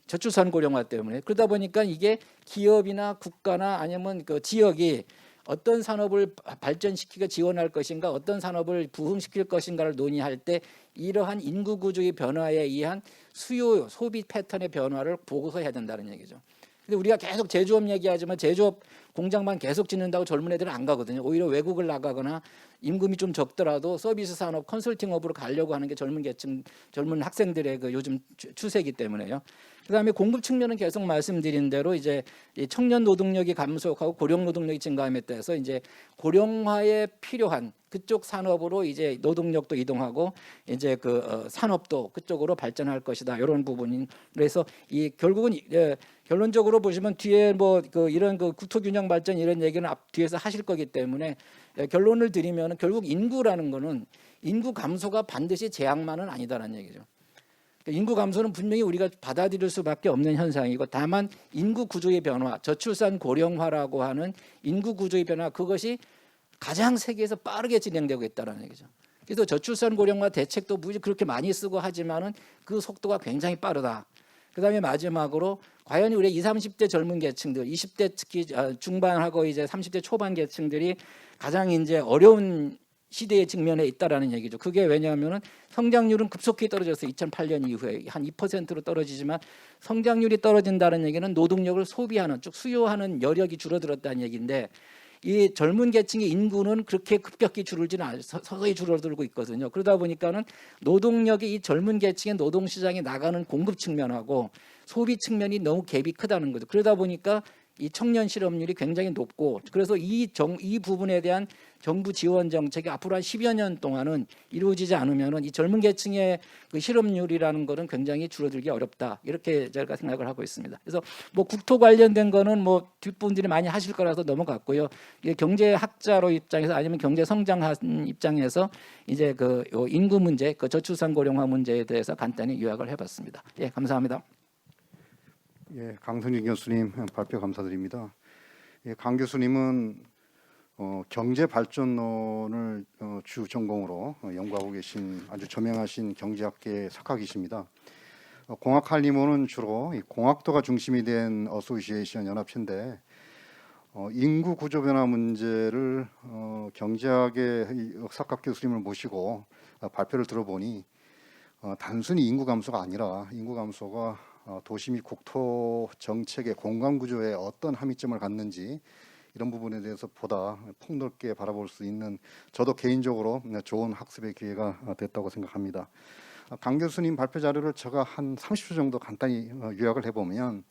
저출산 고령화 때문에 그러다 보니까 이게 기업이나 국가나 아니면 그 지역이 어떤 산업을 발전시키고 지원할 것인가, 어떤 산업을 부흥시킬 것인가를 논의할 때 이러한 인구 구조의 변화에 의한 수요 소비 패턴의 변화를 보고서 해야 된다는 얘기죠. 근데 우리가 계속 제조업 얘기하지만 제조업 공장만 계속 짓는다고 젊은 애들은 안 가거든요. 오히려 외국을 나가거나 임금이 좀 적더라도 서비스 산업, 컨설팅업으로 가려고 하는 게 젊은 계층, 젊은 학생들의 그 요즘 추세이기 때문에요. 그다음에 공급 측면은 계속 말씀드린 대로 이제 청년 노동력이 감소하고 고령 노동력이 증가함에 따라서 이제 고령화에 필요한 그쪽 산업으로 이제 노동력도 이동하고 이제 그 산업도 그쪽으로 발전할 것이다. 이런 부분인 그래서 이 결국은 결론적으로 보시면 뒤에 뭐 그 이런 그 국토균형 발전 이런 얘기는 앞 뒤에서 하실 거기 때문에 결론을 드리면 결국 인구라는 거는 인구 감소가 반드시 재앙만은 아니다라는 얘기죠. 인구 감소는 분명히 우리가 받아들일 수밖에 없는 현상이고 다만 인구 구조의 변화, 저출산 고령화라고 하는 인구 구조의 변화 그것이 가장 세계에서 빠르게 진행되고 있다는 얘기죠. 그래서 저출산 고령화 대책도 무지 그렇게 많이 쓰고 하지만은 그 속도가 굉장히 빠르다. 그다음에 마지막으로 과연 우리 20, 30대 젊은 계층들, 20대 특히 중반하고 이제 30대 초반 계층들이 가장 이제 어려운 시대에 직면해 있다라는 얘기죠. 그게 왜냐하면은 성장률은 급속히 떨어져서 2008년 이후에 한 2%로 떨어지지만 성장률이 떨어진다는 얘기는 노동력을 소비하는 쭉 수요하는 여력이 줄어들었다는 얘기인데 이 젊은 계층의 인구는 그렇게 급격히 줄지는 서서히 줄어들고 있거든요. 그러다 보니까는 노동력이 이 젊은 계층의 노동 시장에 나가는 공급 측면하고 소비 측면이 너무 갭이 크다는 거죠. 그러다 보니까 이 청년 실업률이 굉장히 높고 그래서 이 부분에 대한 정부 지원 정책이 앞으로 한 10여 년 동안은 이루어지지 않으면은 이 젊은 계층의 그 실업률이라는 거는 굉장히 줄어들기 어렵다. 이렇게 제가 생각을 하고 있습니다. 그래서 뭐 국토 관련된 거는 뭐 뒷분들이 많이 하실 거라서 넘어갔고요. 이게 경제학자로 입장에서 아니면 경제 성장한 입장에서 이제 그 인구 문제, 그 저출산 고령화 문제에 대해서 간단히 요약을 해봤습니다. 예, 감사합니다. 예, 강성진 교수님 발표 감사드립니다. 예, 강 교수님은 경제 발전론을 주 전공으로 연구하고 계신 아주 저명하신 경제학계 석학이십니다. 공학칼리모는 주로 이 공학도가 중심이 된 어소시에이션 연합체인데 인구 구조 변화 문제를 경제학의 석학 교수님을 모시고 발표를 들어보니 단순히 인구 감소가 아니라 인구 감소가 도시 및 국토 정책의 공간 구조에 어떤 함의점을 갖는지 이런 부분에 대해서 보다 폭넓게 바라볼 수 있는 저도 개인적으로 좋은 학습의 기회가 됐다고 생각합니다. 강 교수님 발표 자료를 제가 한 30초 정도 간단히 요약을 해보면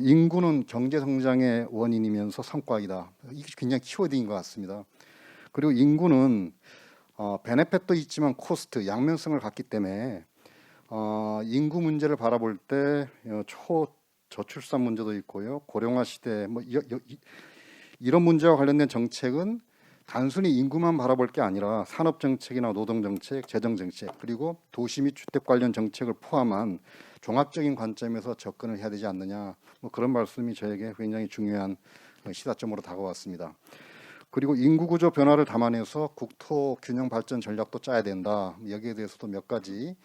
인구는 경제 성장의 원인이면서 성과이다. 이게 굉장히 키워드인 것 같습니다. 그리고 인구는 베네핏도 있지만 코스트, 양면성을 갖기 때문에 인구 문제를 바라볼 때 초저출산 문제도 있고요. 고령화 시대 뭐 이런 문제와 관련된 정책은 단순히 인구만 바라볼 게 아니라 산업 정책이나 노동 정책, 재정 정책, 그리고 도시 및 주택 관련 정책을 포함한 종합적인 관점에서 접근을 해야 되지 않느냐. 뭐 그런 말씀이 저에게 굉장히 중요한 시사점으로 다가왔습니다. 그리고 인구 구조 변화를 담아내서 국토 균형 발전 전략도 짜야 된다. 여기에 대해서도 몇 가지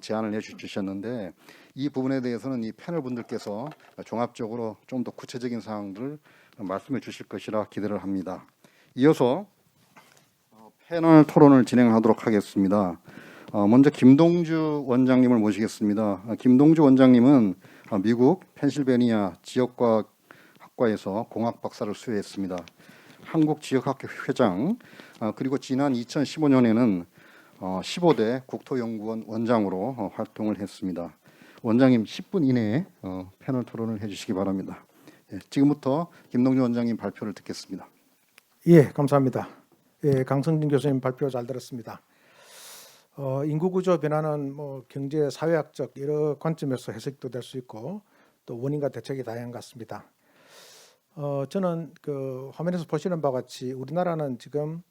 제안을 해주셨는데 이 부분에 대해서는 이 패널 분들께서 종합적으로 좀 더 구체적인 사항들을 말씀해 주실 것이라 기대를 합니다. 이어서 패널 토론을 진행하도록 하겠습니다. 먼저 김동주 원장님을 모시겠습니다. 김동주 원장님은 미국 펜실베니아 지역과학학과에서 공학 박사를 수여했습니다. 한국지역학회 회장, 그리고 지난 2015년에는 15대 국토연구원 원장으로 활동을 했습니다. 원장님 10분 이내에 패널 토론을 해주시기 바랍니다. 지금부터 김동주 원장님 발표를 듣겠습니다. 예, 감사합니다. 예, 강성진 교수님 발표 잘 들었습니다. 인구 구조 변화는 뭐 경제, 사회학적 여러 관점에서 해석도 될 수 있고 또 원인과 대책이 다양한 것 같습니다. 저는 그 화면에서 보시는 바와 같이 우리나라는 지금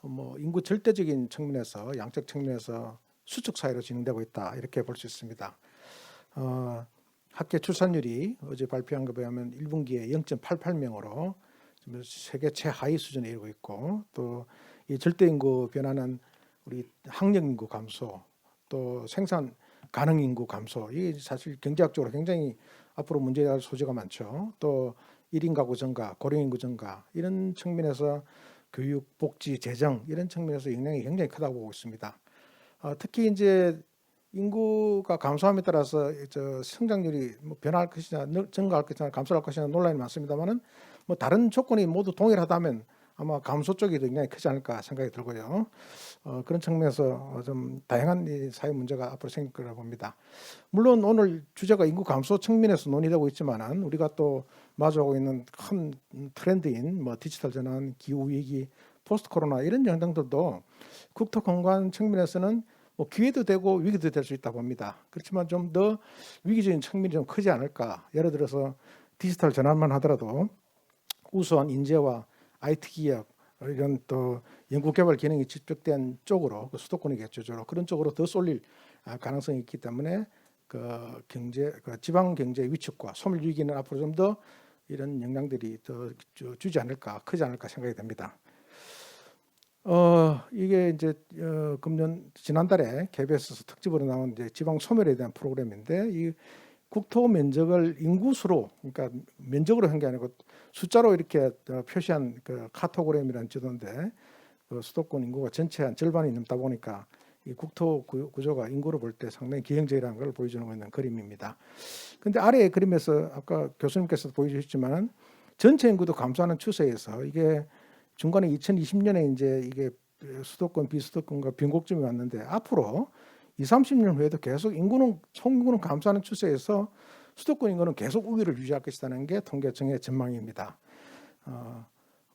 뭐 인구 절대적인 측면에서 양적 측면에서 수축 사회로 진행되고 있다 이렇게 볼 수 있습니다. 학계 출산율이 어제 발표한 것에 의하면 1분기에 0.88명으로 세계 최하위 수준에 이르고 있고 또 이 절대 인구 변화는 우리 학령 인구 감소 또 생산 가능 인구 감소 이게 사실 경제학적으로 굉장히 앞으로 문제될 소지가 많죠. 또 1인 가구 증가, 고령 인구 증가 이런 측면에서 교육, 복지, 재정 이런 측면에서 영향이 굉장히 크다고 보고 있습니다. 특히 이제 인구가 감소함에 따라서 성장률이 뭐 변화할 것이냐, 증가할 것이냐, 감소할 것이냐 논란이 많습니다만은 뭐 다른 조건이 모두 동일하다면 아마 감소 쪽이 굉장히 크지 않을까 생각이 들고요. 그런 측면에서 좀 다양한 이 사회 문제가 앞으로 생길 거라고 봅니다. 물론 오늘 주제가 인구 감소 측면에서 논의되고 있지만은 우리가 또 마주하고 있는 큰 트렌드인 뭐 디지털 전환, 기후 위기, 포스트 코로나 이런 영향들도 국토 공간 측면에서는 뭐 기회도 되고 위기도 될 수 있다고 봅니다. 그렇지만 좀 더 위기적인 측면이 좀 크지 않을까. 예를 들어서 디지털 전환만 하더라도 우수한 인재와 IT 기업 이런 또 연구개발 기능이 집중된 쪽으로 그 수도권이겠죠. 그런 쪽으로 더 쏠릴 가능성이 있기 때문에 그 지방 경제 위축과 소멸 위기는 앞으로 좀 더 이런 영향들이 더 주지 않을까, 크지 않을까 생각이 됩니다. 이게 이제 금년 지난달에 KBS에서 특집으로 나온 이제 지방 소멸에 대한 프로그램인데 이 국토 면적을 인구수로 그러니까 면적으로 한 게 아니고 숫자로 이렇게 표시한 그 카토그램이라는 지도인데 그 수도권 인구가 전체 한 절반이 넘다 보니까 이 국토 구조가 인구로 볼 때 상당히 기형적이라는 걸 보여주는 있는 그림입니다. 근데 아래의 그림에서 아까 교수님께서도 보여주셨지만 전체 인구도 감소하는 추세에서 이게 중간에 2020년에 이제 이게 수도권 비수도권과 변곡점이 왔는데 앞으로 20-30년 후에도 계속 총인구는 감소하는 추세에서 수도권 인구는 계속 우위를 유지할 것이라는 게 통계청의 전망입니다.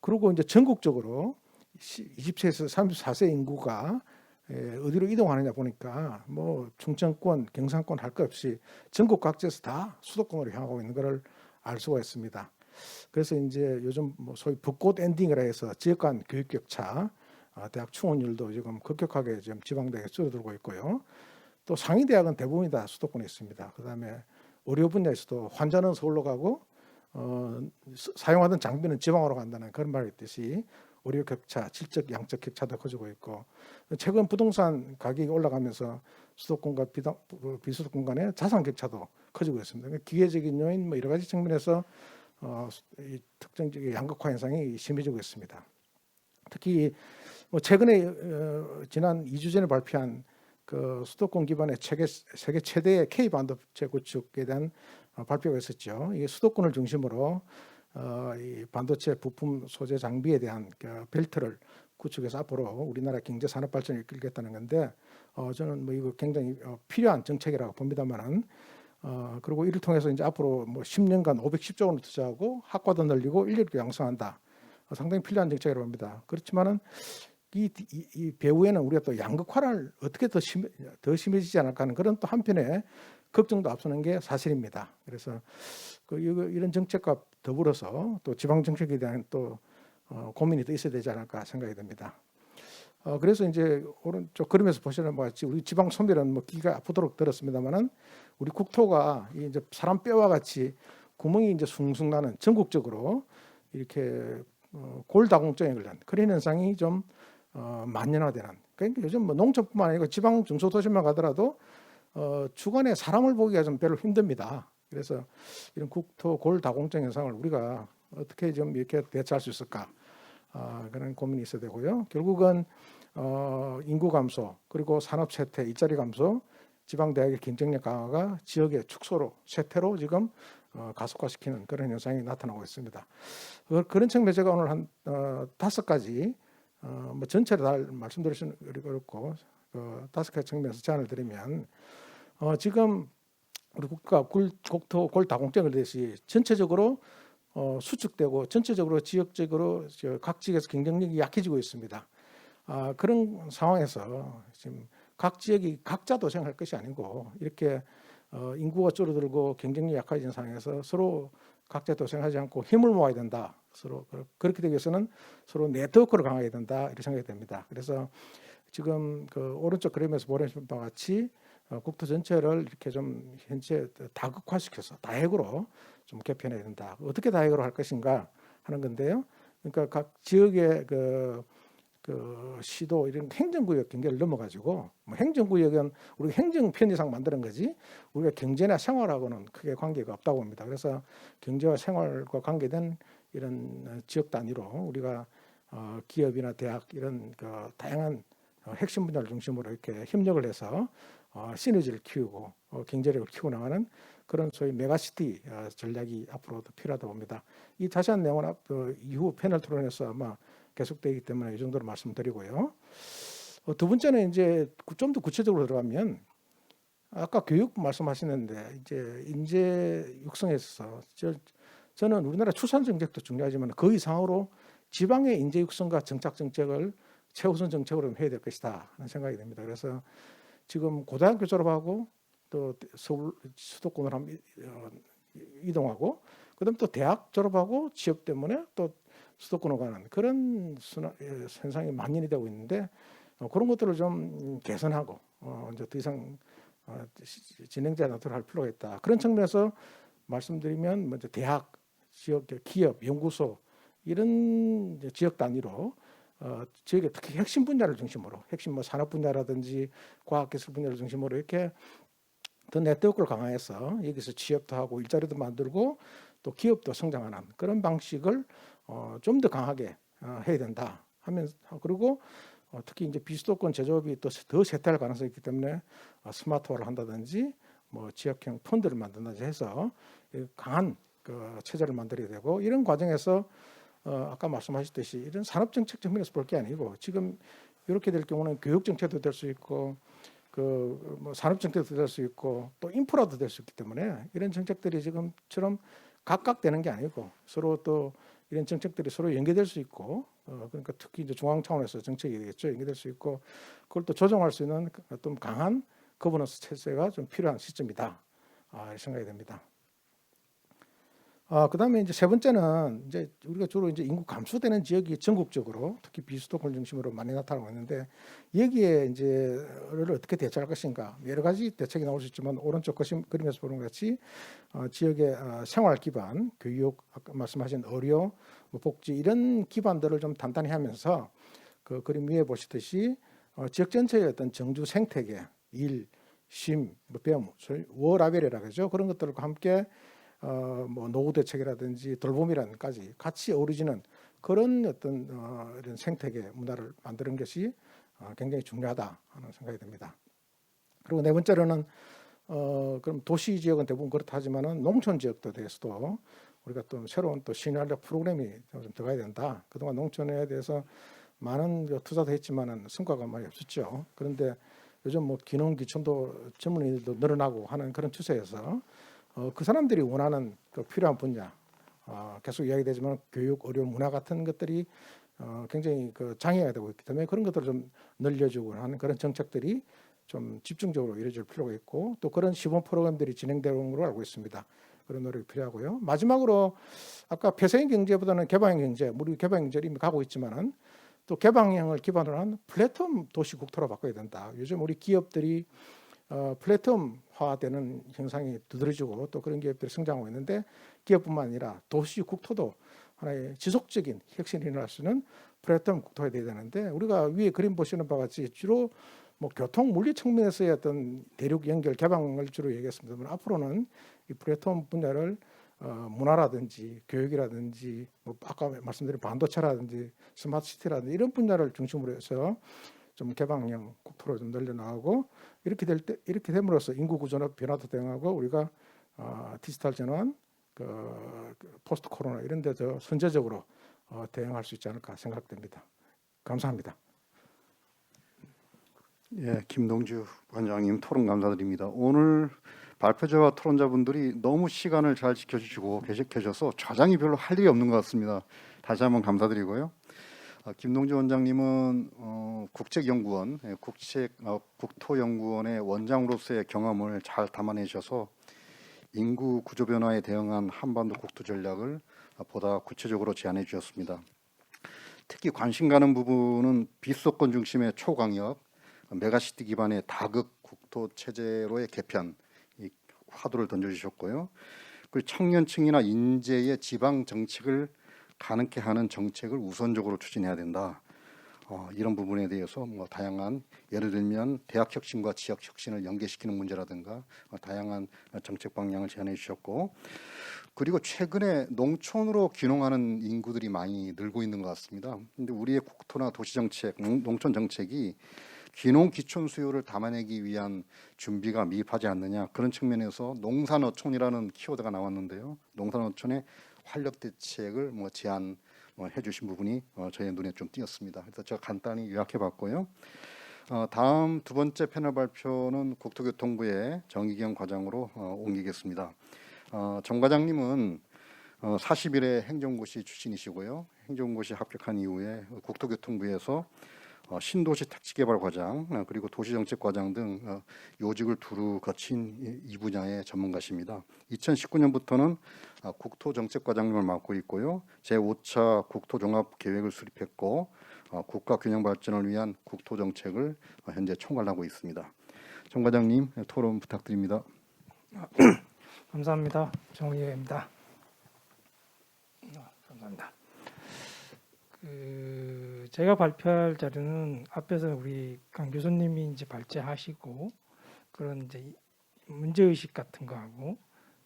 그리고 이제 전국적으로 20세에서 34세 인구가 어디로 이동하느냐 보니까 뭐 충청권, 경상권 할 것 없이 전국 각지에서 다 수도권으로 향하고 있는 것을 알 수가 있습니다. 그래서 이제 요즘 뭐 소위 벚꽃 엔딩이라 해서 지역 간 교육 격차, 대학 충원율도 지금 급격하게 지금 지방대학에 줄어들고 있고요. 또 상위 대학은 대부분이 다 수도권에 있습니다. 그다음에 의료 분야에서도 환자는 서울로 가고 사용하던 장비는 지방으로 간다는 그런 말이 있듯이 의료 격차, 질적 양적 격차도 커지고 있고 최근 부동산 가격이 올라가면서 수도권과 비수도권 간의 자산 격차도 커지고 있습니다. 그러니까 기회적인 요인 뭐 여러 가지 측면에서 이 특정적인 양극화 현상이 심해지고 있습니다. 특히 뭐 최근에 지난 2주 전에 발표한 그 수도권 기반의 세계 최대의 K 반도체 구축에 대한 발표가 있었죠. 이게 수도권을 중심으로 이 반도체 부품 소재 장비에 대한 그 벨트를 구축해서 앞으로 우리나라 경제 산업 발전을 이끌겠다는 건데 저는 뭐 이거 굉장히 필요한 정책이라고 봅니다만은 그리고 이를 통해서 이제 앞으로 뭐 10년간 510조 원을 투자하고 학과도 늘리고 인력도 양성한다. 상당히 필요한 정책이라고 봅니다. 그렇지만은 이 배후에는 우리가 또 양극화를 어떻게 더 심해지지 않을까 하는 그런 또 한편의 걱정도 앞서는 게 사실입니다. 그래서 이런 정책과 더불어서 또 지방 정책에 대한 또 고민이 더 있어야 되지 않을까 생각이 듭니다. 그래서 이제 오른쪽 그림에서 보시는 것 같이 우리 지방 소멸은 뭐 귀가 아프도록 들었습니다만은 우리 국토가 이제 사람 뼈와 같이 구멍이 이제 숭숭 나는 전국적으로 이렇게 골다공증에 걸린 그런 현상이 좀 만연화되는. 그러니까 요즘 뭐 농촌뿐만 아니고 지방 중소도시만 가더라도 주간에 사람을 보기가 좀 별로 힘듭니다. 그래서 이런 국토 골다공증 현상을 우리가 어떻게 좀 이렇게 대처할 수 있을까 그런 고민이 있어야 되고요. 결국은 인구 감소 그리고 산업 쇠퇴, 일자리 감소, 지방 대학의 경쟁력 강화가 지역의 축소로 쇠퇴로 지금 가속화시키는 그런 현상이 나타나고 있습니다. 그런 측면에서 제가 오늘 한 5가지 뭐 전체를 다 말씀드릴 수는 어렵고 5가지 측면에서 제안을 드리면 지금 우리 국가 국토 골다공증을 듯이 전체적으로 수축되고 전체적으로 지역적으로 각 지역에서 경쟁력이 약해지고 있습니다. 그런 상황에서 지금 각 지역이 각자 도생할 것이 아니고 이렇게 인구가 줄어들고 경쟁력이 약해진 상황에서 서로 각자 도생하지 않고 힘을 모아야 된다. 서로 그렇게 되기 위해서는 서로 네트워크를 강화해야 된다. 이렇게 생각이 됩니다. 그래서 지금 그 오른쪽 그림에서 보내신 바와 같이 국토 전체를 이렇게 좀 현재 다극화시켜서 다핵으로 좀 개편해야 된다. 어떻게 다핵으로 할 것인가 하는 건데요. 그러니까 각 지역의 그 시도 이런 행정구역 경계를 넘어가지고 뭐 행정구역은 우리 행정 편의상 만드는 거지 우리가 경제나 생활하고는 크게 관계가 없다고 봅니다. 그래서 경제와 생활과 관계된 이런 지역 단위로 우리가 기업이나 대학 이런 그 다양한 핵심 분야를 중심으로 이렇게 협력을 해서 시너지를 키우고 경제력을 키워 나가는 그런 소위 메가시티 전략이 앞으로도 필요하다고 봅니다. 이 자세한 내용은 이후 패널 토론에서 아마 계속되기 때문에 이 정도로 말씀드리고요. 두 번째는 이제 좀 더 구체적으로 들어가면 아까 교육 말씀하시는데 이제 인재 육성에 있어서 저는 우리나라 출산 정책도 중요하지만 그 이상으로 지방의 인재 육성과 정착 정책을 최우선 정책으로 해야 될 것이다 하는 생각이 듭니다. 그래서 지금 고등학교 졸업하고 또 서울 수도권으로 이동하고 그다음 또 대학 졸업하고 취업 때문에 또 수도권으로 가는 그런 현상이 만연이 되고 있는데 그런 것들을 좀 개선하고 이제 더 이상 진행자 나도록 할 필요가 있다. 그런 측면에서 말씀드리면 먼저 대학, 지역, 기업, 연구소 이런 지역 단위로 지역의 특히 핵심 분야를 중심으로 핵심 뭐 산업 분야라든지 과학기술 분야를 중심으로 이렇게 더 네트워크를 강화해서 여기서 취업도 하고 일자리도 만들고 또 기업도 성장하는 그런 방식을 좀 더 강하게 해야 된다 하면서 그리고 특히 이제 비수도권 제조업이 또 더 쇠퇴할 가능성이 있기 때문에 스마트화를 한다든지 뭐 지역형 펀드를 만든다든지 해서 강한 그 체제를 만들어야 되고 이런 과정에서 아까 말씀하셨듯이 이런 산업 정책 측면에서 볼 게 아니고 지금 이렇게 될 경우는 교육 정책도 될 수 있고 그 뭐 산업 정책도 될 수 있고 또 인프라도 될 수 있기 때문에 이런 정책들이 지금처럼 각각 되는 게 아니고 서로 또 이런 정책들이 서로 연계될 수 있고 그러니까 특히 이제 중앙 차원에서 정책이 되겠죠. 연계될 수 있고 그걸 또 조정할 수 있는 좀 강한 거버넌스 체제가 좀 필요한 시점이다. 생각이 됩니다. 그다음에 이제 세 번째는 이제 우리가 주로 이제 인구 감소되는 지역이 전국적으로 특히 비수도권 중심으로 많이 나타나고 있는데 여기에 이제를 어떻게 대처할 것인가 여러 가지 대책이 나올 수 있지만 오른쪽 그림에서 보는 것 같이 지역의 생활 기반, 교육, 아까 말씀하신 의료, 뭐 복지 이런 기반들을 좀 단단히 하면서 그 그림 위에 보시듯이 지역 전체의 어떤 정주 생태계, 일, 쉼, 뭐 배움, 워라벨이라고 하죠. 그런 것들과 함께 뭐 노후 대책이라든지 돌봄이란까지 같이 어우러지는 그런 어떤 이런 생태계 문화를 만드는 것이 굉장히 중요하다 하는 생각이 듭니다. 그리고 네 번째로는 그럼 도시 지역은 대부분 그렇다 하지만은 농촌 지역도 대해서도 우리가 또 새로운 또 시나리오 프로그램이 좀 들어가야 된다. 그동안 농촌에 대해서 많은 투자도 했지만은 성과가 많이 없었죠. 그런데 요즘 뭐 기농기촌도 전문의도 늘어나고 하는 그런 추세에서 그 사람들이 원하는 그 필요한 분야, 계속 이야기되지만 교육, 의료, 문화 같은 것들이 굉장히 그 장애가 되고 있기 때문에 그런 것들을 좀 늘려주고 하는 그런 정책들이 좀 집중적으로 이루어질 필요가 있고 또 그런 시범 프로그램들이 진행되는 걸로 알고 있습니다. 그런 노력이 필요하고요. 마지막으로 아까 폐쇄형 경제보다는 개방형 경제, 우리 개방형 경제를 이미 가고 있지만은 또 개방형을 기반으로 한 플랫폼 도시 국토로 바꿔야 된다. 요즘 우리 기업들이 플랫폼화되는 현상이 두드러지고 또 그런 기업들이 성장하고 있는데 기업뿐만 아니라 도시 국토도 하나의 지속적인 혁신이 일어날 수 있는 플랫폼 국토가 돼야 되는데 우리가 위에 그림 보시는 바와 같이 주로 뭐 교통 물리 측면에서의 어떤 대륙 연결 개방을 주로 얘기했습니다만 앞으로는 이 플랫폼 분야를 문화라든지 교육이라든지 뭐 아까 말씀드린 반도체라든지 스마트시티라든지 이런 분야를 중심으로 해서 좀 개방형 국토로 좀 늘려나가고 이렇게 됨으로써 인구 구조나 변화도 대응하고 우리가 디지털 전환, 포스트 코로나 이런 데서 선제적으로 대응할 수 있지 않을까 생각됩니다. 감사합니다. 예, 김동주 관장님 토론 감사드립니다. 오늘 발표자와 토론자분들이 너무 시간을 잘 지켜주시고 계셔서 좌장이 별로 할 일이 없는 것 같습니다. 다시 한번 감사드리고요. 김동주 원장님은 국책연구원, 국토연구원의 원장으로서의 경험을 잘 담아내셔서 인구 구조 변화에 대응한 한반도 국토 전략을 보다 구체적으로 제안해 주셨습니다. 특히 관심 가는 부분은 비수도권 중심의 초광역, 메가시티 기반의 다극 국토 체제로의 개편, 이 화두를 던져주셨고요. 그리고 청년층이나 인재의 지방 정책을 가능케 하는 정책을 우선적으로 추진해야 된다. 이런 부분에 대해서 뭐 다양한 예를 들면 대학 혁신과 지역 혁신을 연계시키는 문제라든가 다양한 정책 방향을 제안해 주셨고 그리고 최근에 농촌으로 귀농하는 인구들이 많이 늘고 있는 것 같습니다. 근데 우리의 국토나 도시 정책, 농촌 정책이 귀농 기촌 수요를 담아내기 위한 준비가 미흡하지 않느냐 그런 측면에서 농산어촌이라는 키워드가 나왔는데요. 농산어촌의 활력 대책을 제안해 주신 부분이 저의 눈에 좀 띄었습니다. 그래서 제가 간단히 요약해봤고요. 다음 두 번째 패널 발표는 국토교통부의 정의경 과장으로 옮기겠습니다. 정 과장님은 40일에 행정고시 출신이시고요. 행정고시 합격한 이후에 국토교통부에서 신도시 택지개발 과장 그리고 도시정책 과장 등 요직을 두루 거친 이 분야의 전문가십니다. 2019년부터는 국토정책과장님을 맡고 있고요. 제5차 국토종합계획을 수립했고 국가 균형 발전을 위한 국토정책을 현재 총괄하고 있습니다. 정 과장님 토론 부탁드립니다. 감사합니다. 정의회입니다. 감사합니다. 제가 발표할 자료는 앞에서 우리 강 교수님이 이제 발제하시고 그런 이제 문제 의식 같은 거하고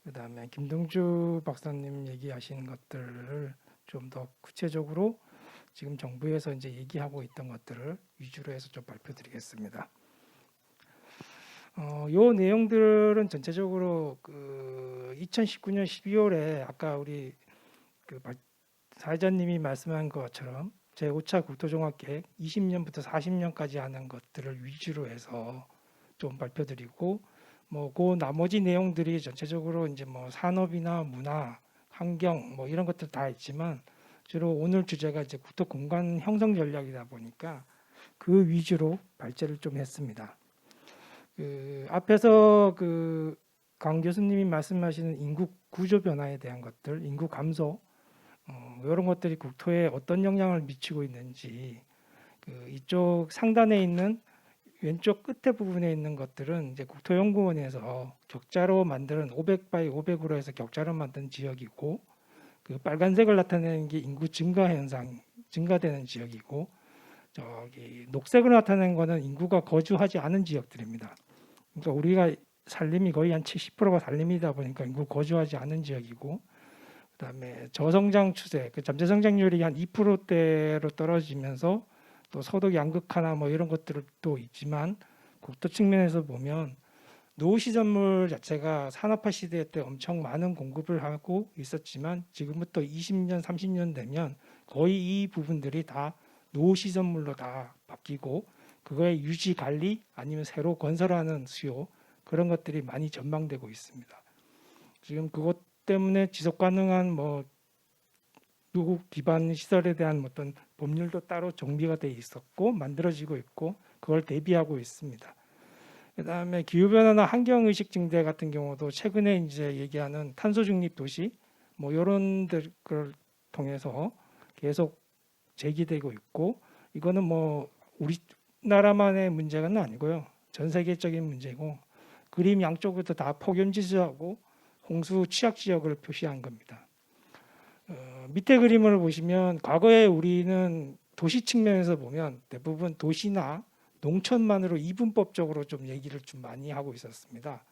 그다음에 김동주 박사님 얘기하신 것들을 좀 더 구체적으로 지금 정부에서 이제 얘기하고 있던 것들을 위주로 해서 좀 발표드리겠습니다. 요 내용들은 전체적으로 2019년 12월에 아까 우리 사회자님이 말씀한 것처럼 제5차 국토종합계획 20년부터 40년까지 하는 것들을 위주로 해서 좀 발표드리고 그 나머지 내용들이 전체적으로 이제 산업이나 문화, 환경 이런 것들 다 있지만 주로 오늘 주제가 이제 국토 공간 형성 전략이다 보니까 그 위주로 발제를 좀 했습니다. 앞에서 강 교수님이 말씀하시는 인구 구조 변화에 대한 것들, 인구 감소 이런 것들이 국토에 어떤 영향을 미치고 있는지 이쪽 상단에 있는 왼쪽 끝에 부분에 있는 것들은 이제 국토연구원에서 격자로 만드는 500x 500으로 해서 격자로 만든 지역이고 빨간색을 나타내는 게 인구 증가 현상, 증가되는 지역이고 저기 녹색으로 나타내는 거는 인구가 거주하지 않은 지역들입니다. 그러니까 우리가 산림이 거의 한 70%가 산림이다 보니까 인구 거주하지 않은 지역이고 그다음에 저성장 추세, 잠재 성장률이 한 2%대로 떨어지면서 또 소득 양극화나 이런 것들도 있지만 국토 측면에서 보면 노후시설물 자체가 산업화 시대 때 엄청 많은 공급을 하고 있었지만 지금부터 20년, 30년 되면 거의 이 부분들이 다 노후시설물로 다 바뀌고 그거의 유지 관리 아니면 새로 건설하는 수요 그런 것들이 많이 전망되고 있습니다. 지금 그것 때문에 지속 가능한 뭐 노후 기반 시설에 대한 어떤 법률도 따로 정비가 돼 있었고 만들어지고 있고 그걸 대비하고 있습니다. 그다음에 기후 변화나 환경 의식 증대 같은 경우도 최근에 이제 얘기하는 탄소 중립 도시 뭐 이런 걸 통해서 계속 제기되고 있고 이거는 뭐 우리나라만의 문제는 아니고요. 전 세계적인 문제고 그림 양쪽부터 다 폭염 지수하고 홍수 취약 지역을 표시한 겁니다. 밑에 그림을 보시면 과거에 우리는 도시 측면에서 보면 대부분 도시나 농촌만으로 이분법적으로 좀 얘기를 좀 많이 하고 있었습니다.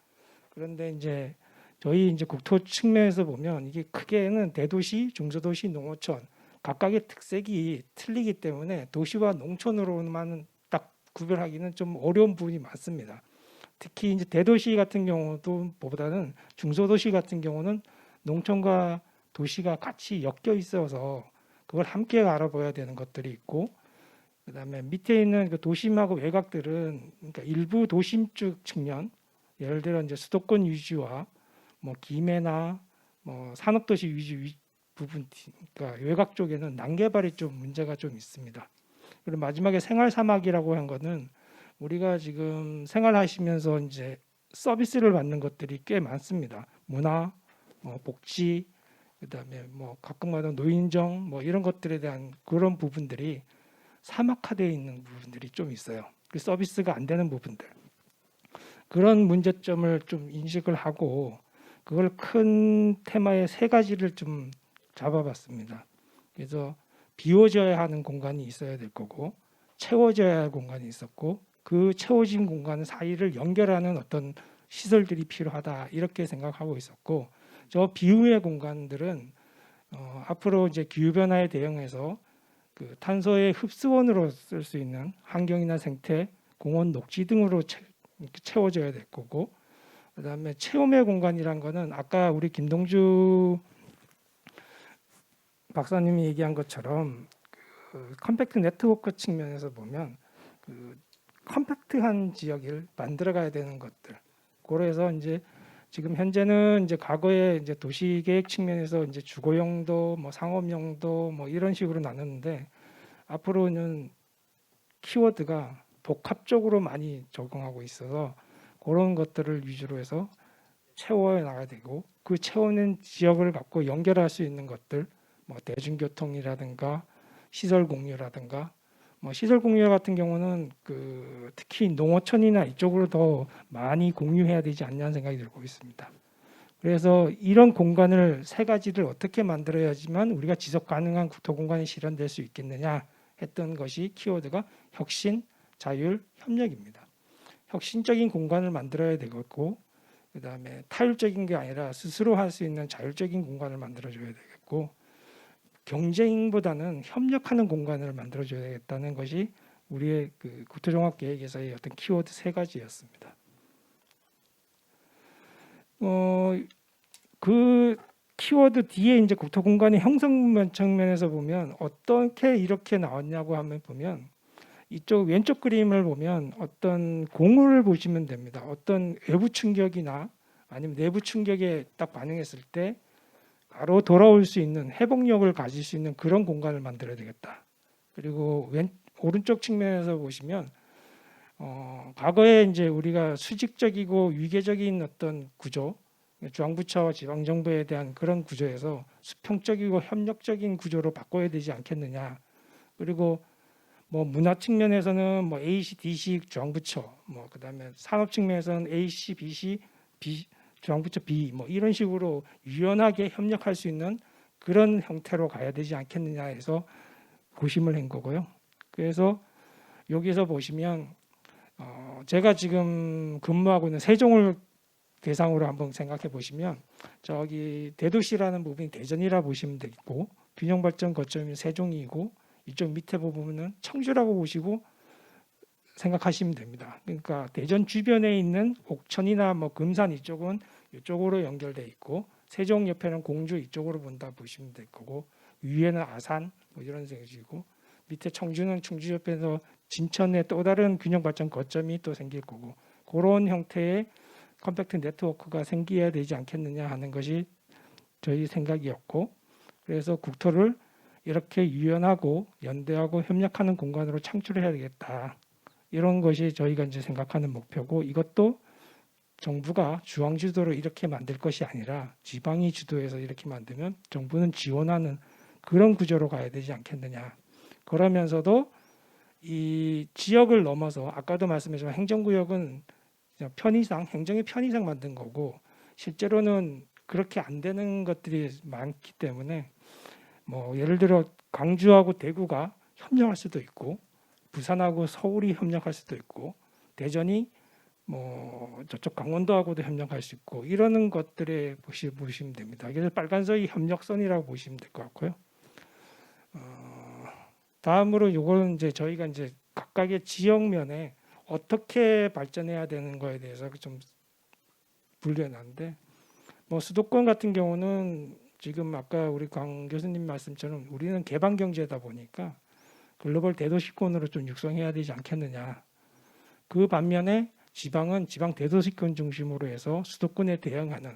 그런데 이제 저희 이제 국토 측면에서 보면 이게 크게는 대도시, 중소도시, 농어촌 각각의 특색이 틀리기 때문에 도시와 농촌으로만 딱 구별하기는 좀 어려운 부분이 많습니다. 특히 이제 대도시 같은 경우도 보다는 중소도시 같은 경우는 농촌과 도시가 같이 엮여 있어서 그걸 함께 알아봐야 되는 것들이 있고 그다음에 밑에 있는 그 도심하고 외곽들은 그러니까 일부 도심적 측면 예를 들어 이제 수도권 위주와 뭐 김해나 뭐 산업도시 위주 부분 그러니까 외곽 쪽에는 난개발이 좀 문제가 좀 있습니다. 그리고 마지막에 생활 사막이라고 한 거는 우리가 지금 생활하시면서 이제 서비스를 받는 것들이 꽤 많습니다. 문화, 복지, 그다음에 뭐 가끔가다 노인정 뭐 이런 것들에 대한 그런 부분들이 사막화되어 있는 부분들이 좀 있어요. 그 서비스가 안 되는 부분들. 그런 문제점을 좀 인식을 하고 그걸 큰 테마의 세 가지를 좀 잡아봤습니다. 그래서 비워져야 하는 공간이 있어야 될 거고 채워져야 할 공간이 있었고 그 채워진 공간 사이를 연결하는 어떤 시설들이 필요하다 이렇게 생각하고 있었고 저 비우의 공간들은 앞으로 이제 기후 변화에 대응해서 그 탄소의 흡수원으로 쓸 수 있는 환경이나 생태, 공원, 녹지 등으로 채워져야 될 거고 그다음에 체험의 공간이란 거는 아까 우리 김동주 박사님이 얘기한 것처럼 그 컴팩트 네트워크 측면에서 보면 그 컴팩트한 지역을 만들어가야 되는 것들. 그래서 이제 지금 현재는 이제 과거에 이제 도시계획 측면에서 이제 주거용도, 뭐 상업용도, 뭐 이런 식으로 나눴는데 앞으로는 키워드가 복합적으로 많이 적용하고 있어서 그런 것들을 위주로 해서 채워 나가야 되고 그 채워낸 지역을 갖고 연결할 수 있는 것들, 뭐 대중교통이라든가 시설 공유라든가 뭐 시설 공유 같은 경우는 그 특히 농어촌이나 이쪽으로 더 많이 공유해야 되지 않냐는 생각이 들고 있습니다. 그래서 이런 공간을 세 가지를 어떻게 만들어야지만 우리가 지속 가능한 국토 공간이 실현될 수 있겠느냐 했던 것이 키워드가 혁신, 자율, 협력입니다. 혁신적인 공간을 만들어야 되겠고 그다음에 타율적인 게 아니라 스스로 할 수 있는 자율적인 공간을 만들어줘야 되겠고 경쟁보다는 협력하는 공간을 만들어줘야 되겠다는 것이 우리의 그 국토종합계획에서의 어떤 키워드 세 가지였습니다. 그 키워드 뒤에 이제 국토공간의 형성 측면에서 보면 어떻게 이렇게 나왔냐고 하면 보면 이쪽 왼쪽 그림을 보면 어떤 공을 보시면 됩니다. 어떤 외부 충격이나 아니면 내부 충격에 딱 반응했을 때 바로 돌아올 수 있는 회복력을 가질 수 있는 그런 공간을 만들어야 되겠다. 그리고 오른쪽 측면에서 보시면 과거에 이제 우리가 수직적이고 위계적인 어떤 구조, 중앙부처와 지방정부에 대한 그런 구조에서 수평적이고 협력적인 구조로 바꿔야 되지 않겠느냐. 그리고 뭐 문화 측면에서는 뭐 A시, D시 중앙부처, 뭐 그다음에 산업 측면에서는 A시, B시, 중앙부처 B 뭐 이런 식으로 유연하게 협력할 수 있는 그런 형태로 가야 되지 않겠느냐 해서 고심을 한 거고요. 그래서 여기서 보시면 제가 지금 근무하고 있는 세종을 대상으로 한번 생각해 보시면 저기 대도시라는 부분이 대전이라 보시면 되고 균형발전 거점이 세종이고 이쪽 밑에 보면은 청주라고 보시고 생각하시면 됩니다. 그러니까 대전 주변에 있는 옥천이나 뭐 금산 이쪽은 이쪽으로 연결돼 있고 세종 옆에는 공주 이쪽으로 본다 보시면 될 거고 위에는 아산 뭐 이런 식이고 밑에 청주는 충주 옆에서 진천의 또 다른 균형 발전 거점이 또 생길 거고 그런 형태의 컴팩트 네트워크가 생겨야 되지 않겠느냐 하는 것이 저희 생각이었고 그래서 국토를 이렇게 유연하고 연대하고 협력하는 공간으로 창출해야 되겠다. 이런 것이 저희가 이제 생각하는 목표고 이것도 정부가 중앙 주도로 이렇게 만들 것이 아니라 지방이 주도해서 이렇게 만들면 정부는 지원하는 그런 구조로 가야 되지 않겠느냐. 그러면서도 이 지역을 넘어서 아까도 말씀하셨지만 행정구역은 그냥 편의상 행정의 편의상 만든 거고 실제로는 그렇게 안 되는 것들이 많기 때문에 뭐 예를 들어 광주하고 대구가 협력할 수도 있고 부산하고 서울이 협력할 수도 있고 대전이 뭐 저쪽 강원도하고도 협력할 수 있고 이러는 것들에 보시면 됩니다. 그래서 빨간선이 협력선이라고 보시면 될 것 같고요. 다음으로 요거는 이제 저희가 이제 각각의 지역면에 어떻게 발전해야 되는 거에 대해서 좀 분류해놨는데 뭐 수도권 같은 경우는 지금 아까 우리 강 교수님 말씀처럼 우리는 개방 경제다 보니까 글로벌 대도시권으로 좀 육성해야 되지 않겠느냐. 그 반면에 지방은 지방 대도시권 중심으로 해서 수도권에 대응하는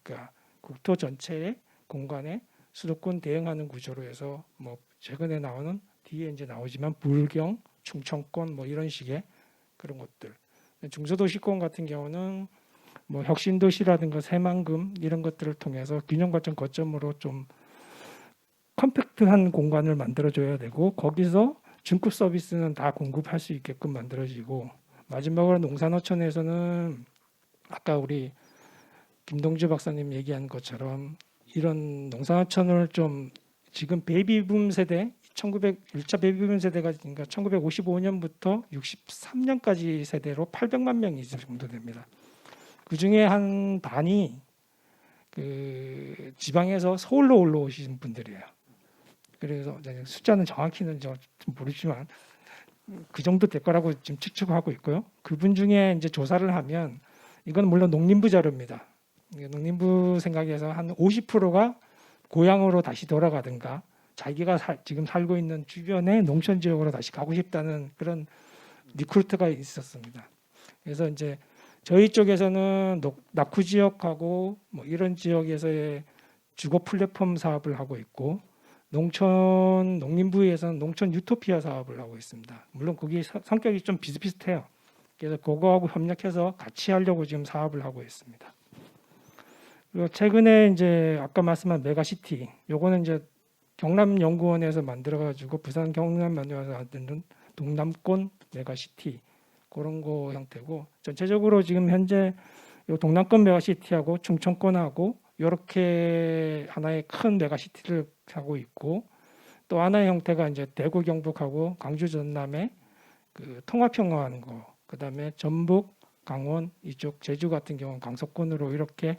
그러니까 국토 전체의 공간에 수도권 대응하는 구조로 해서 뭐 최근에 나오는 뒤에 이제 나오지만 불경, 충청권 뭐 이런 식의 그런 것들. 중소도시권 같은 경우는 뭐 혁신도시라든가 새만금 이런 것들을 통해서 균형 발전 거점으로 좀 컴팩트한 공간을 만들어줘야 되고 거기서 중급 서비스는 다 공급할 수 있게끔 만들어지고 마지막으로 농산어촌에서는 아까 우리 김동주 박사님 얘기한 것처럼 이런 농산어촌을 좀 지금 베이비붐 세대 1차 베이비붐 세대가 그러니까 1955년부터 63년까지 세대로 800만 명이 정도 됩니다. 그 중에 한 반이 그 지방에서 서울로 올라오신 분들이에요. 그래서 숫자는 정확히는 좀 모르지만 그 정도 될 거라고 지금 추측하고 있고요. 그분 중에 이제 조사를 하면 이건 물론 농림부 자료입니다. 농림부 생각에서 한 50%가 고향으로 다시 돌아가든가 자기가 지금 살고 있는 주변의 농촌 지역으로 다시 가고 싶다는 그런 리크루트가 있었습니다. 그래서 이제 저희 쪽에서는 낙후 지역하고 뭐 이런 지역에서의 주거 플랫폼 사업을 하고 있고 농림부에서는 농촌 유토피아 사업을 하고 있습니다. 물론 그게 성격이 좀 비슷비슷해요. 그래서 그거하고 협력해서 같이 하려고 지금 사업을 하고 있습니다. 그리고 최근에 이제 아까 말씀한 메가시티, 요거는 이제 경남연구원에서 만들어가지고 부산 경남연구원에서 만드는 동남권 메가시티 그런 거 형태고 전체적으로 지금 현재 요 동남권 메가시티하고 충청권하고 이렇게 하나의 큰 메가시티를 하고 있고 또 하나의 형태가 이제 대구 경북하고 광주 전남의 그 통합형화하는 거 그다음에 전북 강원 이쪽 제주 같은 경우는 강서권으로 이렇게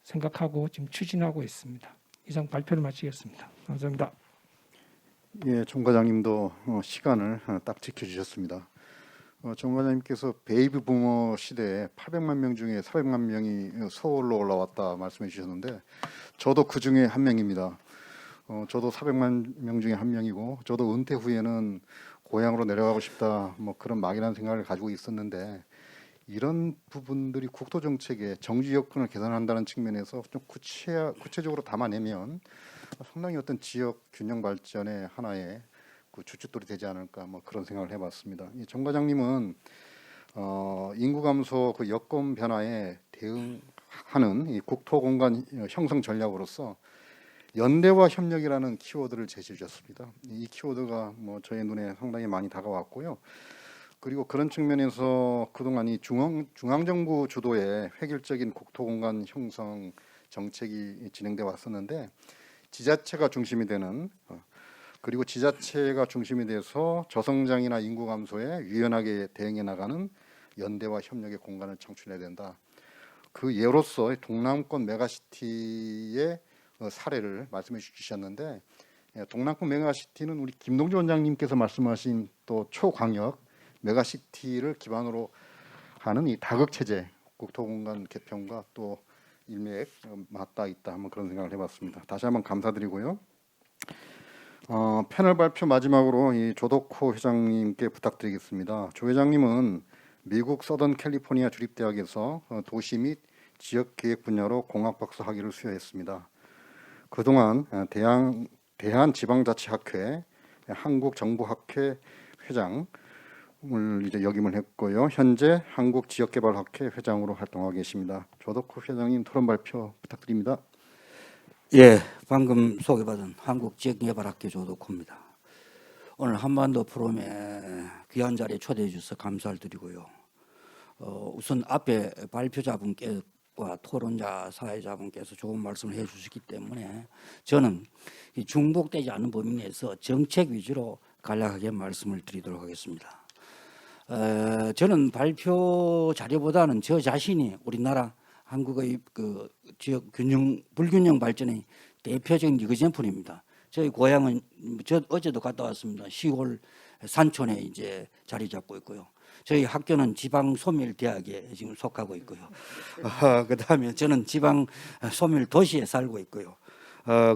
생각하고 지금 추진하고 있습니다. 이상 발표를 마치겠습니다. 감사합니다. 예, 정 과장님도 시간을 딱 지켜주셨습니다. 정 과장님께서 베이비 부머 시대에 800만 명 중에 400만 명이 서울로 올라왔다 말씀해 주셨는데 저도 그 중에 한 명입니다. 저도 400만 명 중에 한 명이고 저도 은퇴 후에는 고향으로 내려가고 싶다 뭐 그런 막연한 생각을 가지고 있었는데 이런 부분들이 국토 정책의 정지 여건을 개선한다는 측면에서 좀 구체적으로 담아내면 상당히 어떤 지역 균형 발전의 하나의 그 주춧돌이 되지 않을까 뭐 그런 생각을 해봤습니다. 이 정 과장님은 인구 감소 그 여건 변화에 대응하는 이 국토 공간 형성 전략으로서 연대와 협력이라는 키워드를 제시해 주셨습니다. 이 키워드가 뭐 저의 눈에 상당히 많이 다가왔고요. 그리고 그런 측면에서 그동안 이 중앙정부 주도의 획일적인 국토공간 형성 정책이 진행돼 왔었는데 지자체가 중심이 되는 그리고 지자체가 중심이 돼서 저성장이나 인구 감소에 유연하게 대응해 나가는 연대와 협력의 공간을 창출해야 된다. 그 예로서 동남권 메가시티의 사례를 말씀해 주셨는데 동남권 메가시티는 우리 김동주 원장님께서 말씀하신 또 초광역 메가시티를 기반으로 하는 이 다극 체제 국토공간 개편과 또 일맥 맞닿아 있다 한번 그런 생각을 해봤습니다. 다시 한번 감사드리고요. 패널 발표 마지막으로 이 조덕호 회장님께 부탁드리겠습니다. 조 회장님은 미국 서던 캘리포니아 주립대학에서 도시 및 지역 계획 분야로 공학 박사 학위를 수여했습니다. 그동안 대한지방자치학회 한국정부학회 회장을 이제 역임을 했고요. 현재 한국지역개발학회 회장으로 활동하고 계십니다. 조덕호 회장님 토론 발표 부탁드립니다. 예, 방금 소개받은 한국지역개발학회 조덕호입니다. 오늘 한반도 포럼에 귀한 자리에 초대해 주셔서 감사를 드리고요. 우선 앞에 발표자분과 토론자 사회자분께서 좋은 말씀을 해주셨기 때문에 저는 이 중복되지 않는 범위 내에서 정책 위주로 간략하게 말씀을 드리도록 하겠습니다. 저는 발표 자료보다는 저 자신이 우리나라 한국의 그 지역 불균형 발전의 대표적인 이그젠플입니다. 저희 고향은 저 어제도 갔다 왔습니다. 시골 산촌에 이제 자리 잡고 있고요. 저희 학교는 지방 소멸 대학에 지금 속하고 있고요. 그다음에 저는 지방 소멸 도시에 살고 있고요.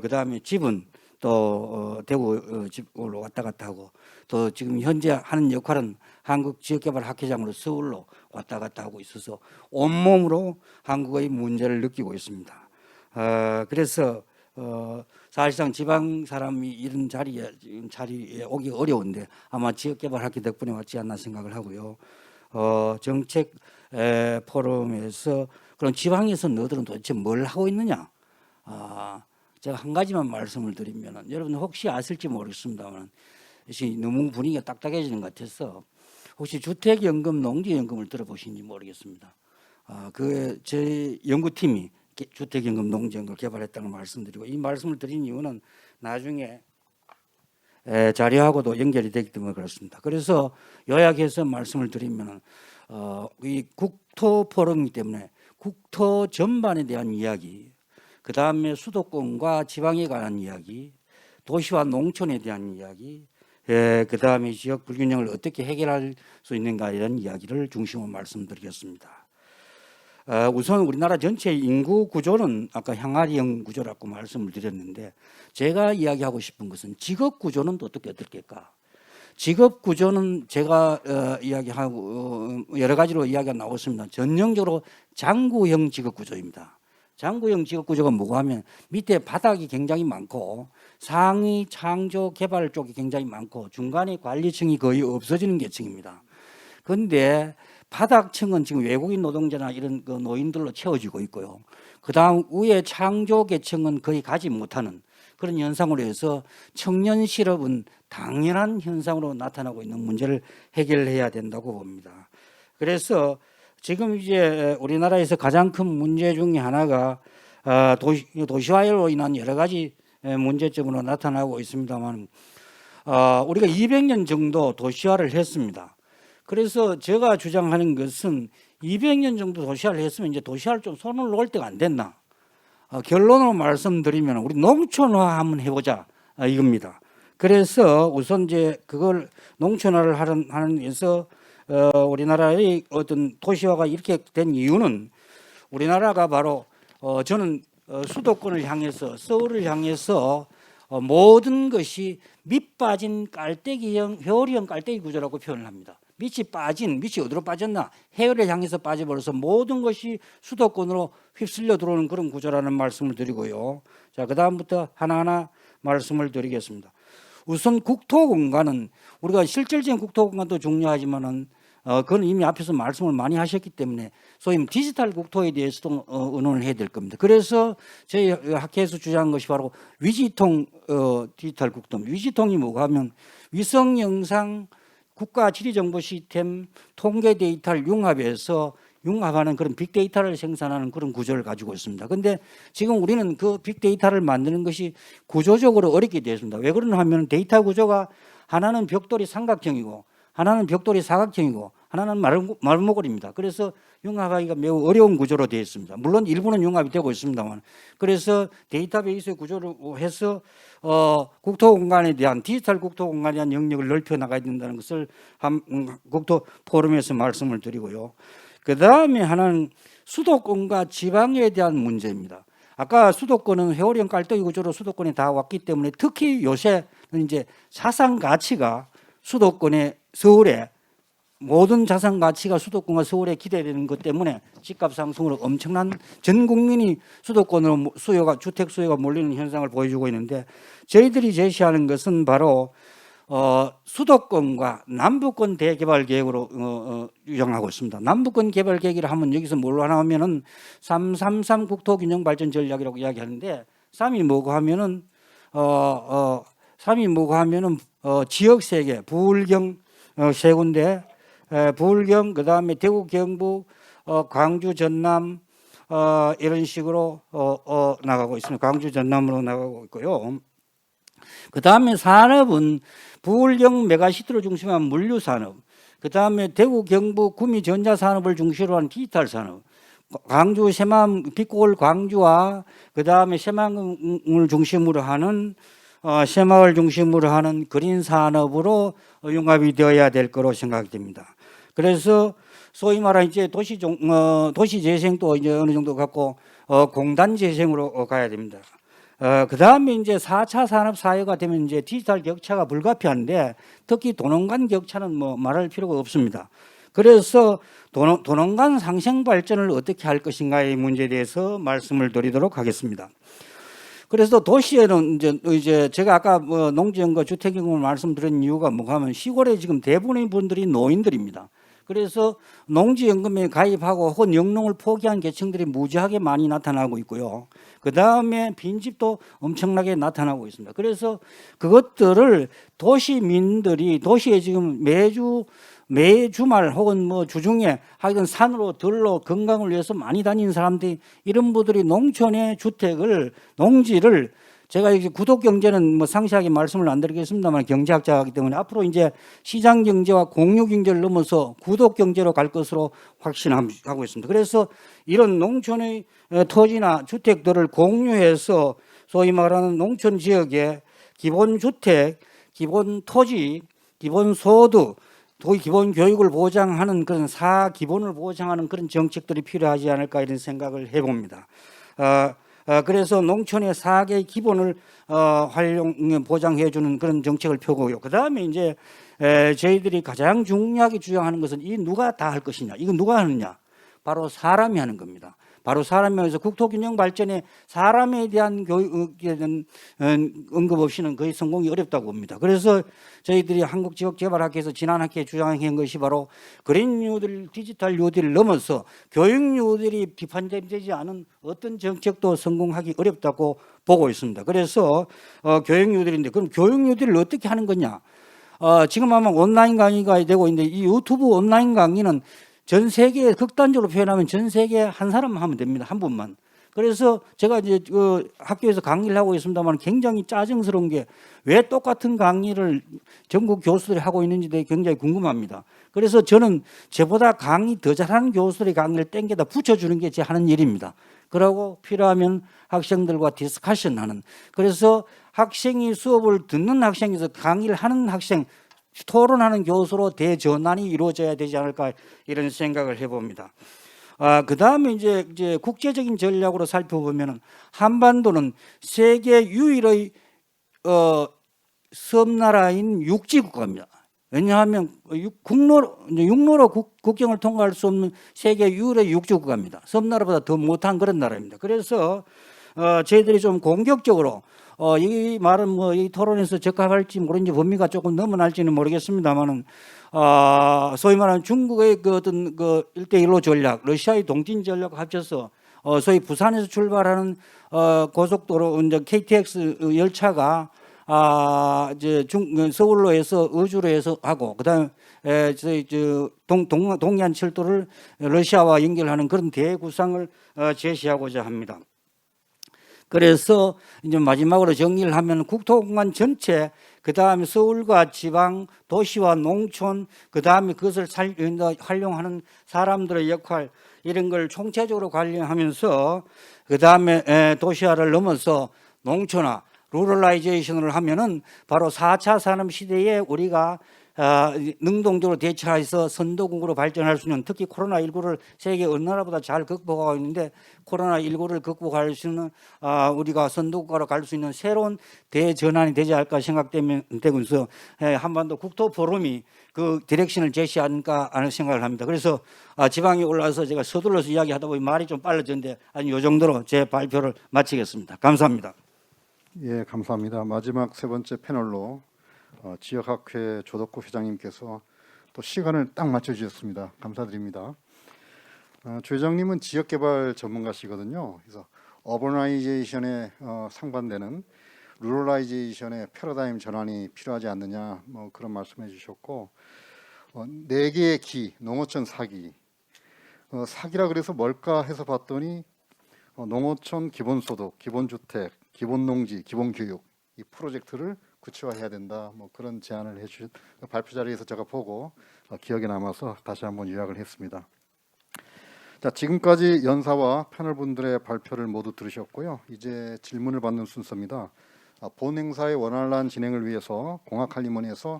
그다음에 집은 또 대구 집으로 왔다 갔다 하고 또 지금 현재 하는 역할은 한국지역개발학회장으로 서울로 왔다 갔다 하고 있어서 온몸으로 한국의 문제를 느끼고 있습니다. 그래서 사실상 지방 사람이 이런 자리에 오기 어려운데 아마 지역개발학회 덕분에 왔지 않나 생각을 하고요. 정책 포럼에서 그럼 지방에서 너들은 도대체 뭘 하고 있느냐? 제가 한 가지만 말씀을 드리면 여러분 혹시 아실지 모르겠습니다만 너무 분위기가 딱딱해지는 것 같아서 혹시 주택연금, 농지연금을 들어보신지 모르겠습니다. 제 연구팀이 주택연금, 농지연금을 개발했다는 말씀드리고 이 말씀을 드린 이유는 나중에 자료하고도 연결이 되기 때문에 그렇습니다. 그래서 요약해서 말씀을 드리면 이 국토 포럼이기 때문에 국토 전반에 대한 이야기, 그 다음에 수도권과 지방에 관한 이야기, 도시와 농촌에 대한 이야기, 그 다음에 지역 불균형을 어떻게 해결할 수 있는가 이런 이야기를 중심으로 말씀드리겠습니다. 우선 우리나라 전체 인구 구조는 아까 항아리형 구조라고 말씀을 드렸는데 제가 이야기하고 싶은 것은 직업 구조는 또 어떻게 어떨까? 직업 구조는 제가 이야기하고 여러 가지로 이야기가 나왔습니다. 전형적으로 장구형 직업 구조입니다. 장구형 직업 구조가 뭐고 하면 밑에 바닥이 굉장히 많고 상위 창조 개발 쪽이 굉장히 많고 중간에 관리층이 거의 없어지는 계층입니다. 그런데 바닥층은 지금 외국인 노동자나 이런 그 노인들로 채워지고 있고요. 그다음 위에 창조 계층은 거의 가지 못하는 그런 현상으로 해서 청년 실업은 당연한 현상으로 나타나고 있는 문제를 해결해야 된다고 봅니다. 그래서 지금 이제 우리나라에서 가장 큰 문제 중에 하나가 도시화로 인한 여러 가지 문제점으로 나타나고 있습니다만 우리가 200년 정도 도시화를 했습니다. 그래서 제가 주장하는 것은 200년 정도 도시화를 했으면 이제 도시화를 좀 손을 놓을 때가 안 됐나. 결론으로 말씀드리면 우리 농촌화 한번 해보자 이겁니다. 그래서 우선 이제 그걸 농촌화를 하는 데서 우리나라의 어떤 도시화가 이렇게 된 이유는 우리나라가 바로 저는 수도권을 향해서 서울을 향해서 모든 것이 밑 빠진 깔때기형 회오리형 깔때기 구조라고 표현을 합니다. 밑이 어디로 빠졌나? 해외를 향해서 빠져버려서 모든 것이 수도권으로 휩쓸려 들어오는 그런 구조라는 말씀을 드리고요. 자, 그 다음부터 하나하나 말씀을 드리겠습니다. 우선 국토공간은 우리가 실질적인 국토공간도 중요하지만은 그건 이미 앞에서 말씀을 많이 하셨기 때문에 소위 디지털 국토에 대해서도 의논을 해야 될 겁니다. 그래서 저희 학회에서 주장한 것이 바로 위지통 디지털 국토. 위지통이 뭐가 하면 위성 영상 국가 지리정보 시스템 통계 데이터를 융합하는 그런 빅데이터를 생산하는 그런 구조를 가지고 있습니다. 그런데 지금 우리는 그 빅데이터를 만드는 것이 구조적으로 어렵게 되어 있습니다. 왜 그러냐 하면 데이터 구조가 하나는 벽돌이 삼각형이고 하나는 벽돌이 사각형이고 하나는 말목걸입니다. 그래서 융합하기가 매우 어려운 구조로 되어 있습니다. 물론 일부는 융합이 되고 있습니다만, 그래서 데이터베이스 구조를 해서 국토공간에 대한 디지털 국토공간에 대한 영역을 넓혀 나가야 된다는 것을 국토 포럼에서 말씀을 드리고요. 그 다음에 하나는 수도권과 지방에 대한 문제입니다. 아까 수도권은 회오리형 깔때기 구조로 수도권에 다 왔기 때문에 특히 요새는 이제 자산 가치가 수도권에 서울에 모든 자산 가치가 수도권과 서울에 기대되는 것 때문에 집값 상승으로 엄청난 전 국민이 수도권으로 주택 수요가 몰리는 현상을 보여주고 있는데 저희들이 제시하는 것은 바로 수도권과 남부권 대개발 계획으로 유정하고 있습니다. 남부권 개발 계획이라 하면 여기서 뭘로 나오면은 333 국토균형 발전 전략이라고 이야기하는데 3이 뭐고 하면은 지역 세 개, 부울경 세 군데, 부울경 그다음에 대구 경북 광주 전남 이런 식으로 나가고 있습니다. 광주 전남으로 나가고 있고요. 그 다음에 산업은 부울경 메가시티를 중심한 물류 산업, 그 다음에 대구 경북 구미 전자 산업을 중심으로 한 디지털 산업, 광주 새마을 빛골 광주와 그 다음에 새마을 중심으로 하는 그린 산업으로 융합이 되어야 될 거로 생각됩니다. 그래서 소위 말하는 이제 도시 재생도 이제 어느 정도 갖고 공단 재생으로 가야 됩니다. 그 다음에 이제 4차 산업 사회가 되면 이제 디지털 격차가 불가피한데 특히 도농간 격차는 뭐 말할 필요가 없습니다. 그래서 도농간 상생 발전을 어떻게 할 것인가의 문제에 대해서 말씀을 드리도록 하겠습니다. 그래서 도시에는 이제 제가 아까 농지연과 주택연금을 말씀드린 이유가 뭐가 하면 시골에 지금 대부분의 분들이 노인들입니다. 그래서 농지연금에 가입하고 혹은 영농을 포기한 계층들이 무지하게 많이 나타나고 있고요. 그 다음에 빈집도 엄청나게 나타나고 있습니다. 그래서 그것들을 도시민들이 도시에 지금 매주말 혹은 뭐 주중에 하여튼 산으로 들로 건강을 위해서 많이 다니는 사람들이 이런 분들이 농촌의 주택을 농지를 제가 이제 구독 경제는 뭐 상세하게 말씀을 안 드리겠습니다만 경제학자이기 때문에 앞으로 이제 시장 경제와 공유 경제를 넘어서 구독 경제로 갈 것으로 확신하고 있습니다. 그래서 이런 농촌의 토지나 주택들을 공유해서 소위 말하는 농촌 지역의 기본 주택, 기본 토지, 기본 소득, 기본 교육을 보장하는 그런 기본을 보장하는 그런 정책들이 필요하지 않을까 이런 생각을 해봅니다. 그래서 농촌의 4개의 기본을 보장해주는 그런 정책을 펴고요. 그 다음에 이제 저희들이 가장 중요하게 주장하는 것은 이 누가 다 할 것이냐, 이건 누가 하느냐, 바로 사람이 하는 겁니다. 바로 사람이 해서 국토균형 발전에 사람에 대한 교육에 대한 언급 없이는 거의 성공이 어렵다고 봅니다. 그래서 저희들이 한국지역개발학회에서 지난 학기에 주장한 것이 바로 그린 뉴딜, 디지털 뉴딜을 넘어서 교육 뉴딜이 비판되지 않은 어떤 정책도 성공하기 어렵다고 보고 있습니다. 그래서 교육 뉴딜인데 그럼 교육 뉴딜을 어떻게 하는 거냐? 지금 아마 온라인 강의가 되고 있는데 이 유튜브 온라인 강의는 전 세계에 극단적으로 표현하면 전 세계에 한 사람만 하면 됩니다. 한 분만. 그래서 제가 이제 학교에서 강의를 하고 있습니다만 굉장히 짜증스러운 게 왜 똑같은 강의를 전국 교수들이 하고 있는지 굉장히 궁금합니다. 그래서 저는 저보다 강의 더 잘하는 교수들의 강의를 땡겨다 붙여주는 게 제 하는 일입니다. 그러고 필요하면 학생들과 디스커션하는. 그래서 학생이 수업을 듣는 학생에서 강의를 하는 학생, 토론하는 교수로 대전환이 이루어져야 되지 않을까 이런 생각을 해봅니다. 그 다음에 이제 국제적인 전략으로 살펴보면은 한반도는 세계 유일의 섬나라인 육지국가입니다. 왜냐하면 육로로 국경을 통과할 수 없는 세계 유일의 육지국가입니다. 섬나라보다 더 못한 그런 나라입니다. 그래서 저희들이 좀 공격적으로 이 말은 뭐 이 토론에서 적합할지 모르는지 범위가 조금 넘어날지는 모르겠습니다만은 소위 말하는 중국의 그 어떤 그 1대1로 전략, 러시아의 동진 전략과 합쳐서 소위 부산에서 출발하는 고속도로 이제 KTX 열차가 이제 서울로 해서 의주로 해서 하고 그다음에 저희 동해안 철도를 러시아와 연결하는 그런 대구상을 제시하고자 합니다. 그래서 이제 마지막으로 정리를 하면 국토공간 전체, 그 다음에 서울과 지방, 도시와 농촌, 그 다음에 그것을 활용하는 사람들의 역할, 이런 걸 총체적으로 관리하면서 그다음에 도시화를 넘어서 농촌화 루럴라이제이션을 하면은 바로 4차 산업 시대에 우리가 능동적으로 대처해서 선도국으로 발전할 수 있는, 특히 코로나19를 세계 어느 나라보다 잘 극복하고 있는데 코로나19를 극복할 수 있는 우리가 선도국가로 갈 수 있는 새로운 대전환이 되지 않을까 생각되고 있어 한반도 국토 포럼이 그 디렉션을 제시하는가 하는 생각을 합니다. 그래서 지방에 올라와서 제가 서둘러서 이야기하다 보니 말이 좀 빨라졌는데 아니 요 정도로 제 발표를 마치겠습니다. 감사합니다. 예, 감사합니다. 마지막 세 번째 패널로 지역학회 조덕구 회장님께서 또 시간을 딱 맞춰주셨습니다. 감사드립니다. 조 회장님은 지역개발 전문가시거든요. 그래서 어버나이제이션에 상반되는 루럴라이제이션의 패러다임 전환이 필요하지 않느냐 뭐 그런 말씀해 주셨고, 네 개의 기, 농어촌 사기. 사기라 그래서 뭘까 해서 봤더니 농어촌 기본소득, 기본주택, 기본농지, 기본교육 이 프로젝트를 구체화해야 된다. 뭐 그런 제안을 해주신 발표 자리에서 제가 보고 기억에 남아서 다시 한번 요약을 했습니다. 자, 지금까지 연사와 패널분들의 발표를 모두 들으셨고요. 이제 질문을 받는 순서입니다. 본 행사의 원활한 진행을 위해서 공학할림원에서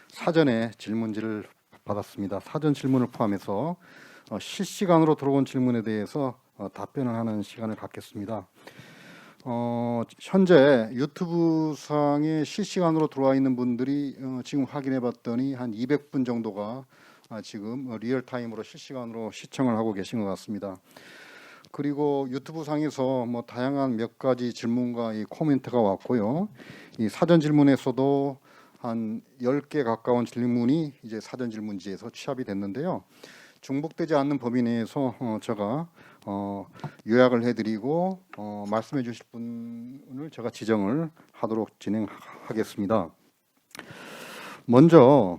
사전에 질문지를 받았습니다. 사전 질문을 포함해서 실시간으로 들어온 질문에 대해서 답변을 하는 시간을 갖겠습니다. 현재 유튜브 상에 실시간으로 들어와 있는 분들이 지금 확인해 봤더니 한 200분 정도가 지금 리얼타임으로 실시간으로 시청을 하고 계신 것 같습니다. 그리고 유튜브 상에서 뭐 다양한 몇 가지 질문과 이 코멘트가 왔고요. 이 사전 질문에서도 한 10개 가까운 질문이 이제 사전 질문지에서 취합이 됐는데요. 중복되지 않는 범위 내에서 제가 요약을 해드리고 말씀해 주실 분을 제가 지정을 하도록 진행하겠습니다. 먼저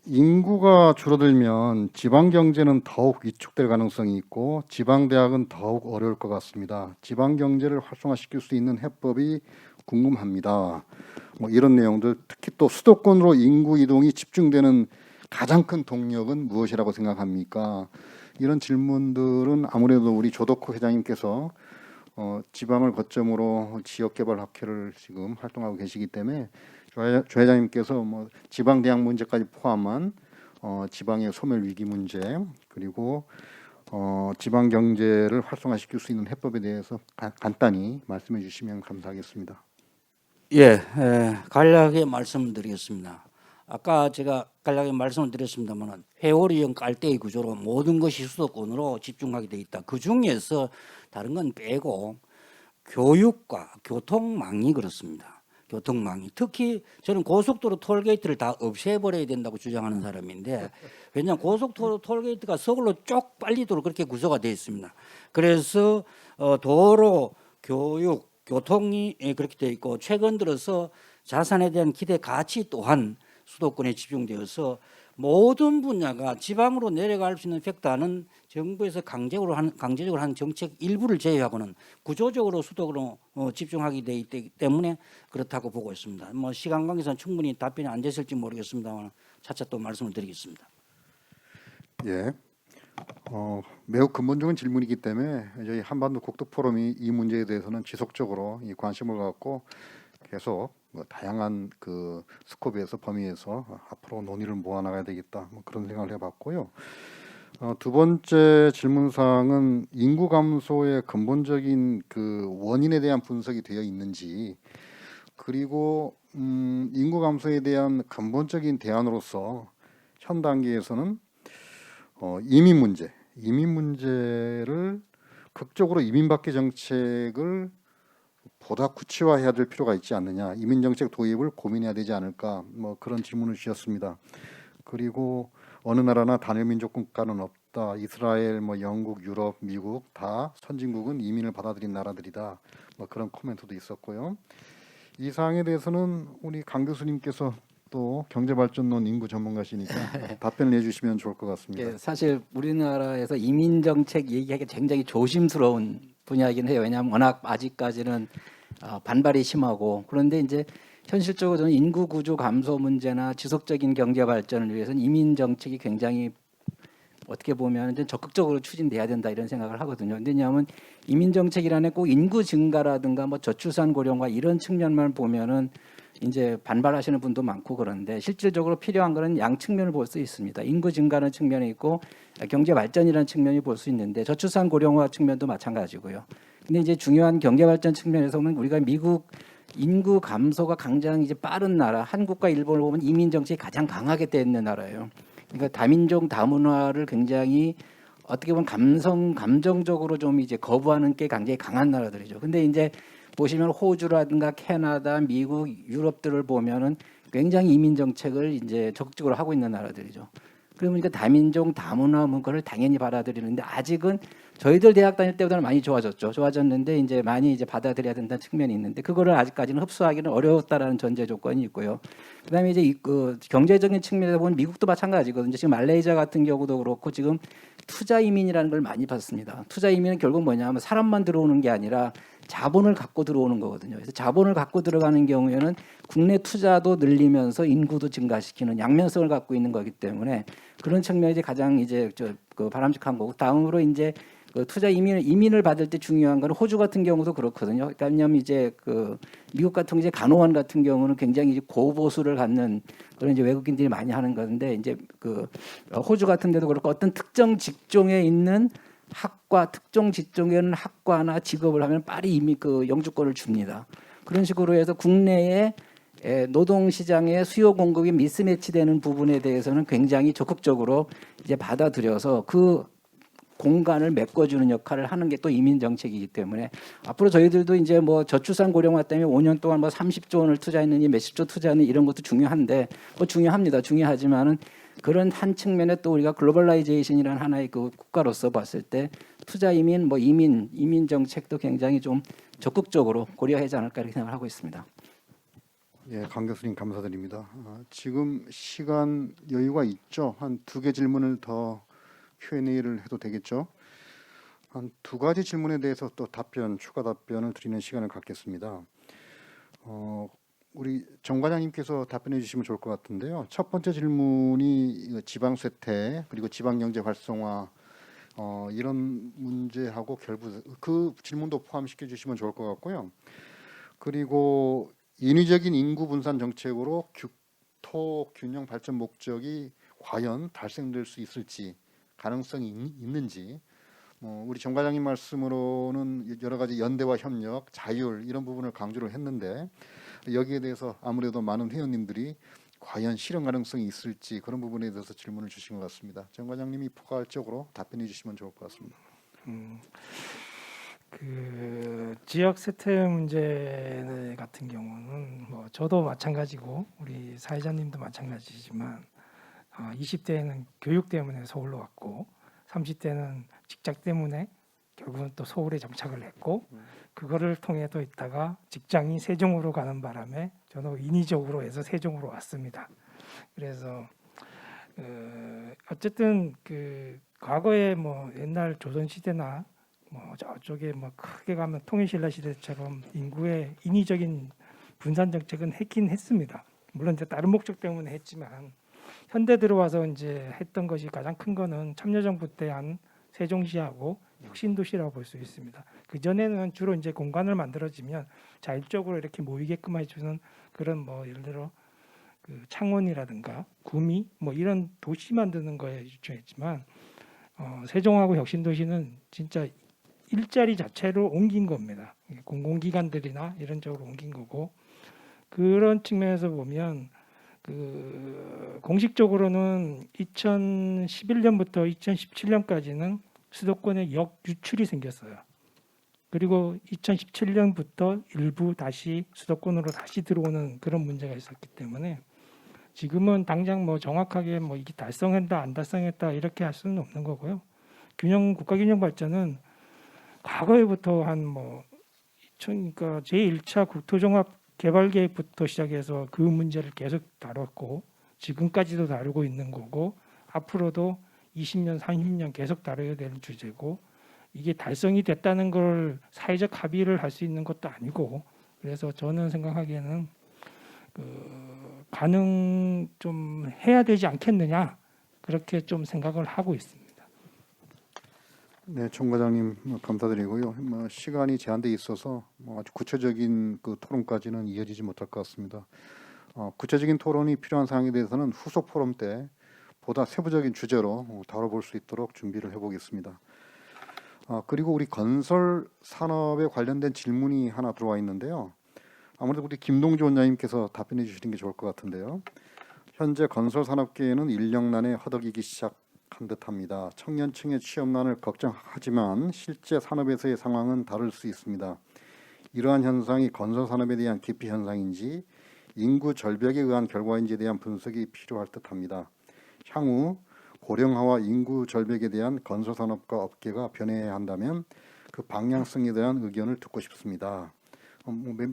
인구가 줄어들면 지방 경제는 더욱 위축될 가능성이 있고 지방 대학은 더욱 어려울 것 같습니다. 지방 경제를 활성화시킬 수 있는 해법이 궁금합니다. 뭐 이런 내용들, 특히 또 수도권으로 인구 이동이 집중되는 가장 큰 동력은 무엇이라고 생각합니까? 이런 질문들은 아무래도 우리 조덕호 회장님께서 지방을 거점으로 지역개발학회를 지금 활동하고 계시기 때문에 조 회장님께서 뭐 지방 대학 문제까지 포함한 지방의 소멸 위기 문제, 그리고 지방 경제를 활성화시킬 수 있는 해법에 대해서 간단히 말씀해 주시면 감사하겠습니다. 예, 간략하게 말씀드리겠습니다. 아까 제가 간략하게 말씀을 드렸습니다만 회오리형 깔대의 구조로 모든 것이 수도권으로 집중하게 돼 있다. 그 중에서 다른 건 빼고 교육과 교통망이 그렇습니다. 교통망이, 특히 저는 고속도로 톨게이트를 다 없애버려야 된다고 주장하는 사람인데, 왜냐하면 고속도로 톨게이트가 서울로 쭉 빨리도록 그렇게 구조가 되어 있습니다. 그래서 도로, 교육, 교통이 그렇게 되어 있고, 최근 들어서 자산에 대한 기대 가치 또한 수도권에 집중되어서 모든 분야가 지방으로 내려갈 수 있는 팩터는 정부에서 강제적으로 하는 정책 일부를 제외하고는 구조적으로 수도권으로 집중하게 되어 있기 때문에 그렇다고 보고 있습니다. 뭐 시간 관계상 충분히 답변이 안 됐을지 모르겠습니다만 차차 또 말씀을 드리겠습니다. 예, 매우 근본적인 질문이기 때문에 저희 한반도 국토 포럼이 이 문제에 대해서는 지속적으로 이 관심을 갖고 계속 뭐 다양한 그 스코프에서 범위에서 앞으로 논의를 모아나가야 되겠다, 뭐 그런 생각을 해봤고요. 두 번째 질문사항은 인구 감소의 근본적인 그 원인에 대한 분석이 되어 있는지, 그리고 인구 감소에 대한 근본적인 대안으로서 현 단계에서는 이민 문제를 극적으로 이민 받기 정책을 보다 구체화해야 될 필요가 있지 않느냐, 이민 정책 도입을 고민해야 되지 않을까, 뭐 그런 질문을 주셨습니다. 그리고 어느 나라나 단일 민족 국가는 없다. 이스라엘, 뭐 영국, 유럽, 미국 다 선진국은 이민을 받아들인 나라들이다. 뭐 그런 코멘트도 있었고요. 이 사항에 대해서는 우리 강 교수님께서 또 경제발전론 인구 전문가시니까 답변을 해주시면 좋을 것 같습니다. 예, 사실 우리나라에서 이민 정책 얘기하기 굉장히 조심스러운 분야이긴 해요. 왜냐하면 워낙 아직까지는 반발이 심하고, 그런데 이제 현실적으로 저는 인구 구조 감소 문제나 지속적인 경제 발전을 위해서는 이민 정책이 굉장히 어떻게 보면 이제 적극적으로 추진돼야 된다 이런 생각을 하거든요. 근데 왜냐하면 이민 정책이라는 꼭 인구 증가라든가 뭐 저출산 고령화 이런 측면만 보면은 이제 반발하시는 분도 많고 그런데 실질적으로 필요한 거는 양 측면을 볼 수 있습니다. 인구 증가라는 측면이 있고 경제 발전이라는 측면이 볼 수 있는데 저출산 고령화 측면도 마찬가지고요. 근데 이제 중요한 경제 발전 측면에서 보면 우리가 미국 인구 감소가 굉장히 이제 빠른 나라, 한국과 일본을 보면 이민 정책이 가장 강하게 돼 있는 나라예요. 그러니까 다민족 다문화를 굉장히 어떻게 보면 감정적으로 좀 이제 거부하는 게 굉장히 강한 나라들이죠. 근데 이제 보시면 호주라든가 캐나다, 미국, 유럽들을 보면은 굉장히 이민 정책을 이제 적극적으로 하고 있는 나라들이죠. 그러니까 다민족 다문화 문화를 당연히 받아들이는데 아직은 저희들 대학 다닐 때보다는 많이 좋아졌죠. 좋아졌는데 이제 많이 이제 받아들여야 된다는 측면이 있는데 그거를 아직까지는 흡수하기는 어려웠다라는 전제 조건이 있고요. 그다음에 이제 그 경제적인 측면에서 보면 미국도 마찬가지거든요. 지금 말레이시아 같은 경우도 그렇고 지금 투자 이민이라는 걸 많이 봤습니다. 투자 이민은 결국 뭐냐면 사람만 들어오는 게 아니라 자본을 갖고 들어오는 거거든요. 그래서 자본을 갖고 들어가는 경우에는 국내 투자도 늘리면서 인구도 증가시키는 양면성을 갖고 있는 거기 때문에 그런 측면이 가장 이제 그 바람직한 거고 다음으로 이제 그 투자 이민을 받을 때 중요한 건 호주 같은 경우도 그렇거든요. 그러니까 왜냐하면 이제 그 미국 같은 이제 간호원 같은 경우는 굉장히 이제 고보수를 갖는 그런 이제 외국인들이 많이 하는 건데 이제 그 호주 같은 데도 그렇고 어떤 특정 직종에 있는 학과 특정 직종에는 학과나 직업을 하면 빨리 이미 그 영주권을 줍니다. 그런 식으로 해서 국내에 노동 시장의 수요 공급이 미스매치되는 부분에 대해서는 굉장히 적극적으로 이제 받아들여서 그 공간을 메꿔주는 역할을 하는 게 또 이민 정책이기 때문에 앞으로 저희들도 이제 뭐 저출산 고령화 때문에 5년 동안 뭐 30조 원을 투자했느니 몇십조 투자했느니 이런 것도 중요한데 뭐 중요합니다. 중요하지만은 그런 한 측면에 또 우리가 글로벌라이제이션이라는 하나의 그 국가로서 봤을 때 투자 이민 뭐 이민 정책도 굉장히 좀 적극적으로 고려하지 않을까 이렇게 생각을 하고 있습니다. 예, 강 교수님 감사드립니다. 지금 시간 여유가 있죠. 한 2개 질문을 더 Q&A를 해도 되겠죠. 한 2가지 질문에 대해서 또 추가 답변을 드리는 시간을 갖겠습니다. 우리 정 과장님께서 답변해 주시면 좋을 것 같은데요. 첫 번째 질문이 지방 쇠퇴 그리고 지방 경제 활성화 이런 문제하고 그 질문도 포함시켜 주시면 좋을 것 같고요. 그리고 인위적인 인구 분산 정책으로 국토 균형 발전 목적이 과연 달성될 수 있을지 가능성이 있는지 우리 정 과장님 말씀으로는 여러 가지 연대와 협력, 자율 이런 부분을 강조를 했는데 여기에 대해서 아무래도 많은 회원님들이 과연 실현 가능성이 있을지 그런 부분에 대해서 질문을 주신 것 같습니다. 정 과장님이 포괄적으로 답변해 주시면 좋을 것 같습니다. 그 지역 세태 문제 같은 경우는 뭐 저도 마찬가지고 우리 사회자님도 마찬가지지만 20대에는 교육 때문에 서울로 왔고 30대는 직장 때문에 결국은 또 서울에 정착을 했고 그거를 통해 또 있다가 직장이 세종으로 가는 바람에 저는 인위적으로 해서 세종으로 왔습니다. 그래서 어쨌든 그 과거에 뭐 옛날 조선 시대나 뭐 저쪽에 뭐 크게 가면 통일신라 시대처럼 인구의 인위적인 분산 정책은 했긴 했습니다. 물론 이제 다른 목적 때문에 했지만 현대 들어와서 이제 했던 것이 가장 큰 거는 참여정부 때 한 세종시하고 혁신도시라고 볼 수 있습니다. 그 전에는 주로 이제 공간을 만들어지면 자율적으로 이렇게 모이게끔 해주는 그런 뭐 예를 들어 그 창원이라든가 구미 뭐 이런 도시 만드는 거에 집중했지만 세종하고 혁신도시는 진짜 일자리 자체로 옮긴 겁니다. 공공기관들이나 이런 쪽으로 옮긴 거고 그런 측면에서 보면 그 공식적으로는 2011년부터 2017년까지는 수도권에 역 유출이 생겼어요. 그리고 2017년부터 일부 다시 수도권으로 다시 들어오는 그런 문제가 있었기 때문에 지금은 당장 뭐 정확하게 뭐 이게 달성했다 안 달성했다 이렇게 할 수는 없는 거고요. 국가균형 발전은 과거에부터 한 뭐 그러니까 제1차 국토종합 개발계획부터 시작해서 그 문제를 계속 다뤘고 지금까지도 다루고 있는 거고 앞으로도 20년, 30년 계속 다뤄야 되는 주제고 이게 달성이 됐다는 걸 사회적 합의를 할 수 있는 것도 아니고 그래서 저는 생각하기에는 가능 좀 해야 되지 않겠느냐 그렇게 좀 생각을 하고 있습니다. 네, 정 과장님 감사드리고요. 시간이 제한돼 있어서 아주 구체적인 그 토론까지는 이어지지 못할 것 같습니다. 구체적인 토론이 필요한 사항에 대해서는 후속 포럼 때 보다 세부적인 주제로 다뤄볼 수 있도록 준비를 해보겠습니다. 그리고 우리 건설 산업에 관련된 질문이 하나 들어와 있는데요. 아무래도 우리 김동주 원장님께서 답변해 주시는 게 좋을 것 같은데요. 현재 건설 산업계에는 인력난에 허덕이기 시작한 듯합니다. 청년층의 취업난을 걱정하지만 실제 산업에서의 상황은 다를 수 있습니다. 이러한 현상이 건설 산업에 대한 기피 현상인지 인구 절벽에 의한 결과인지에 대한 분석이 필요할 듯합니다. 향후 고령화와 인구 절벽에 대한 건설 산업과 업계가 변해야 한다면 그 방향성에 대한 의견을 듣고 싶습니다.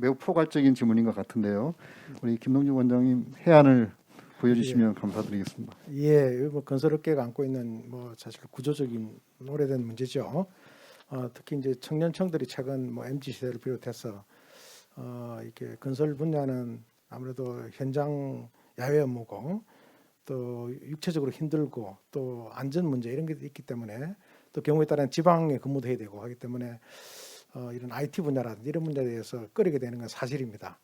매우 포괄적인 질문인 것 같은데요. 우리 김동주 원장님 해안을 보여주시면 감사드리겠습니다. 예, 뭐 건설업계가 안고 있는 뭐 사실 구조적인 오래된 문제죠. 특히 이제 청년층들이 최근 뭐 MZ 세대를 비롯해서 이렇게 건설 분야는 아무래도 현장 야외 업무고 또 육체적으로 힘들고 또 안전 문제 이런 게 있기 때문에 또 경우에 따라서 지방에 근무도 해야 되고 하기 때문에 이런 IT 분야라든지 이런 문제에 대해서 꺼리게 되는 건 사실입니다.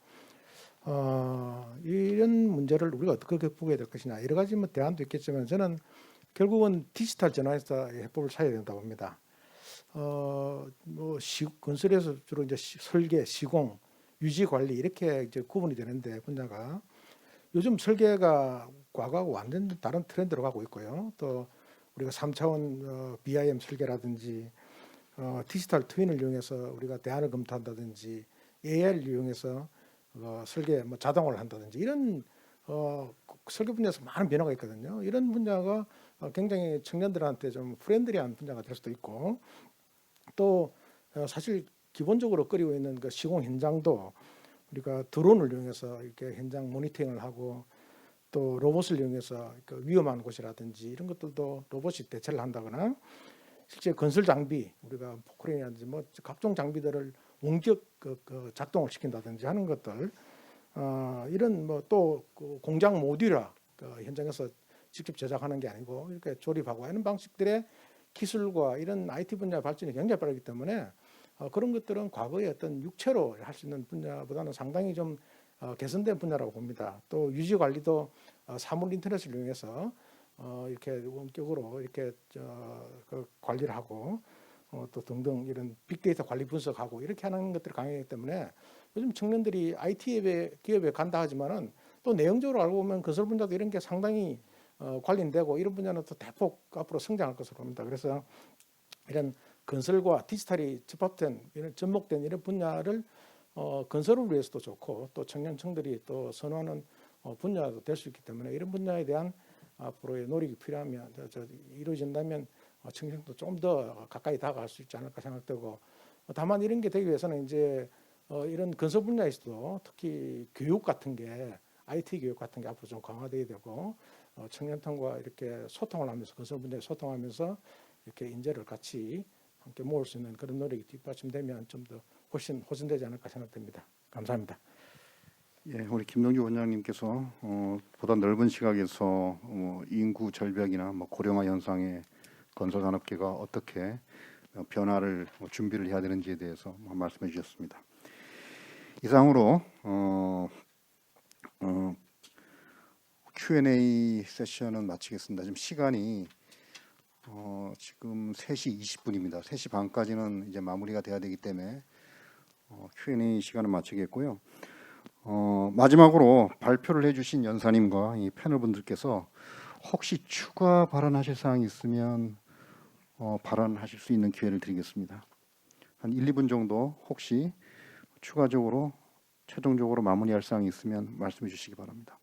이런 문제를 우리가 어떻게 극복해야 될 것이냐 여러 가지 뭐 대안도 있겠지만 저는 결국은 디지털 전환에서 해법을 찾아야 된다고 봅니다. 건설에서 주로 이제 설계, 시공, 유지 관리 이렇게 이제 구분이 되는데 분야가 요즘 설계가 과거하고 완전 다른 트렌드로 가고 있고요. 또 우리가 3차원 BIM 설계라든지 디지털 트윈을 이용해서 우리가 대안을 검토한다든지 AI를 이용해서 설계 뭐 자동화를 한다든지 이런 설계 분야에서 많은 변화가 있거든요. 이런 분야가 굉장히 청년들한테 좀 프렌들리한 분야가 될 수도 있고 또 사실 기본적으로 끓이고 있는 그 시공 현장도 우리가 드론을 이용해서 이렇게 현장 모니터링을 하고 또 로봇을 이용해서 그 위험한 곳이라든지 이런 것들도 로봇이 대체를 한다거나 실제 건설 장비 우리가 포크레인이라든지 뭐 각종 장비들을 원격 그 작동을 시킨다든지 하는 것들 이런 뭐 또 그 공장 모듈화 현장에서 직접 제작하는 게 아니고 이렇게 조립하고 하는 방식들의 기술과 이런 IT 분야 발전이 굉장히 빠르기 때문에 그런 것들은 과거의 어떤 육체로 할 수 있는 분야보다는 상당히 좀 개선된 분야라고 봅니다. 또 유지 관리도 사물 인터넷을 이용해서 이렇게 원격으로 이렇게 그 관리를 하고 또 등등 이런 빅데이터 관리 분석하고 이렇게 하는 것들이 강하기 때문에 요즘 청년들이 IT 기업에 간다 하지만은 또 내용적으로 알고 보면 건설 분야도 이런 게 상당히 관련되고 이런 분야는 또 대폭 앞으로 성장할 것으로 봅니다. 그래서 이런 건설과 디지털이 접합된 이런 접목된 이런 분야를 건설을 위해서도 좋고 또 청년층들이 또 선호하는 분야도 될 수 있기 때문에 이런 분야에 대한 앞으로의 노력이 필요하면 이루어진다면 청년도 좀 더 가까이 다가갈 수 있지 않을까 생각되고 다만 이런 게 되기 위해서는 이제 이런 건설 분야에서도 특히 교육 같은 게 IT 교육 같은 게 앞으로 좀 강화돼야 되고 청년층과 이렇게 소통을 하면서 건설 분야에 소통하면서 이렇게 인재를 같이 함께 모을 수 있는 그런 노력이 뒷받침되면 좀 더 훨씬 호전되지 않을까 생각됩니다. 감사합니다. 예, 우리 김동주 원장님께서 보다 넓은 시각에서 인구 절벽이나 뭐 고령화 현상에 건설 산업계가 어떻게 변화를 준비를 해야 되는지에 대해서 말씀해 주셨습니다. 이상으로 Q&A 세션은 마치겠습니다. 지금 시간이 지금 3시 20분입니다. 3시 반까지는 이제 마무리가 돼야 되기 때문에 Q&A 시간을 마치겠고요. 마지막으로 발표를 해주신 연사님과 이 패널분들께서 혹시 추가 발언하실 사항이 있으면 발언하실 수 있는 기회를 드리겠습니다. 한 1, 2분 정도 혹시 추가적으로 최종적으로 마무리할 사항이 있으면 말씀해 주시기 바랍니다.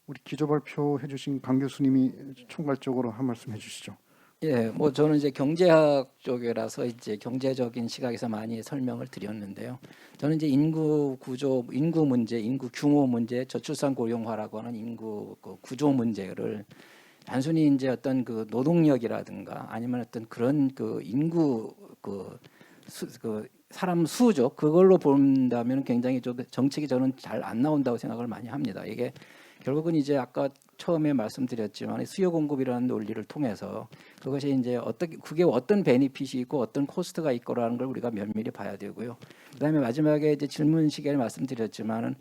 우리 기조 발표해 주신 강 교수님이 총괄적으로 한 말씀 해주시죠. 예, 뭐 저는 이제 경제학 쪽이라서 이제 경제적인 시각에서 많이 설명을 드렸는데요. 저는 이제 인구 구조, 인구 문제, 인구 규모 문제, 저출산 고령화라고 하는 인구 그 구조 문제를 단순히 이제 어떤 그 노동력이라든가 아니면 어떤 그런 그 인구 그 사람 수죠. 그걸로 본다면 굉장히 좀 정책이 저는 잘 안 나온다고 생각을 많이 합니다. 이게 결국은 이제 아까 처음에 말씀드렸지만 수요 공급이라는 논리를 통해서 그것이 이제 어떻게 그게 어떤 베니핏이 있고 어떤 코스트가 있고라는 걸 우리가 면밀히 봐야 되고요. 그다음에 마지막에 이제 질문 시간에 말씀드렸지만은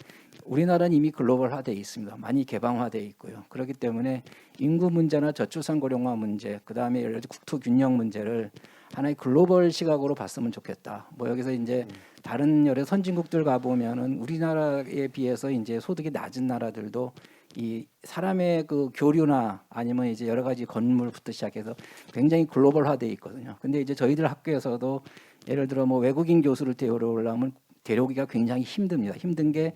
우리나라는 이미 글로벌화돼 있습니다. 많이 개방화돼 있고요. 그렇기 때문에 인구 문제나 저출산 고령화 문제, 그다음에 여러 가지 국토 균형 문제를 하나의 글로벌 시각으로 봤으면 좋겠다. 뭐 여기서 이제 다른 여러 선진국들 가 보면은 우리나라에 비해서 이제 소득이 낮은 나라들도 이 사람의 그 교류나 아니면 이제 여러 가지 건물부터 시작해서 굉장히 글로벌화돼 있거든요. 근데 이제 저희들 학교에서도 예를 들어 뭐 외국인 교수를 데려오려면 데려오기가 굉장히 힘듭니다. 힘든 게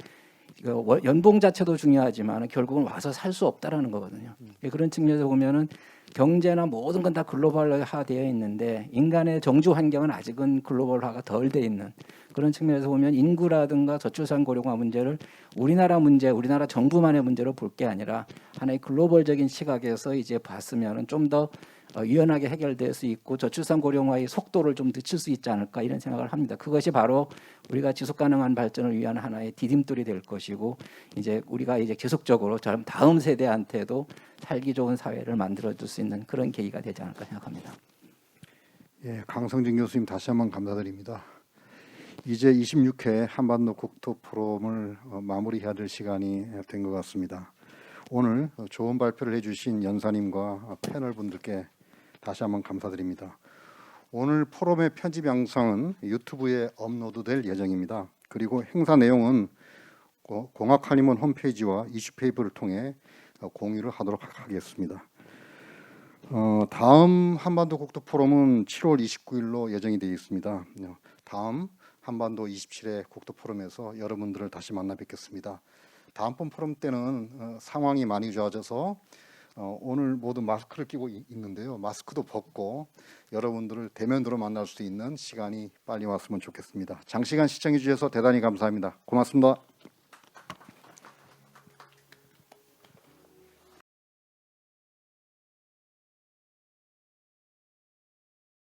연봉 자체도 중요하지만 결국은 와서 살 수 없다라는 거거든요. 그런 측면에서 보면은 경제나 모든 건 다 글로벌화되어 있는데 인간의 정주 환경은 아직은 글로벌화가 덜 돼 있는 그런 측면에서 보면 인구라든가 저출산 고령화 문제를 우리나라 문제, 우리나라 정부만의 문제로 볼 게 아니라 하나의 글로벌적인 시각에서 이제 봤으면은 좀 더 유연하게 해결될 수 있고 저출산 고령화의 속도를 좀 늦출 수 있지 않을까 이런 생각을 합니다. 그것이 바로 우리가 지속 가능한 발전을 위한 하나의 디딤돌이 될 것이고 이제 우리가 이제 계속적으로 다음 세대한테도 살기 좋은 사회를 만들어 줄 수 있는 그런 계기가 되지 않을까 생각합니다. 예, 강성진 교수님 다시 한번 감사드립니다. 이제 26회 한반도 국토 포럼을 마무리해야 될 시간이 된 것 같습니다. 오늘 좋은 발표를 해주신 연사님과 패널 분들께 다시 한번 감사드립니다. 오늘 포럼의 편집 영상은 유튜브에 업로드될 예정입니다. 그리고 행사 내용은 공학한림원 홈페이지와 이슈페이퍼를 통해 공유를 하도록 하겠습니다. 다음 한반도 국토 포럼은 7월 29일로 예정이 되어 있습니다. 다음 한반도 27회 국토 포럼에서 여러분들을 다시 만나 뵙겠습니다. 다음번 포럼 때는 상황이 많이 좋아져서 오늘 모두 마스크를 끼고 있는데요. 마스크도 벗고 여러분들을 대면으로 만날 수 있는 시간이 빨리 왔으면 좋겠습니다. 장시간 시청해 주셔서 대단히 감사합니다. 고맙습니다.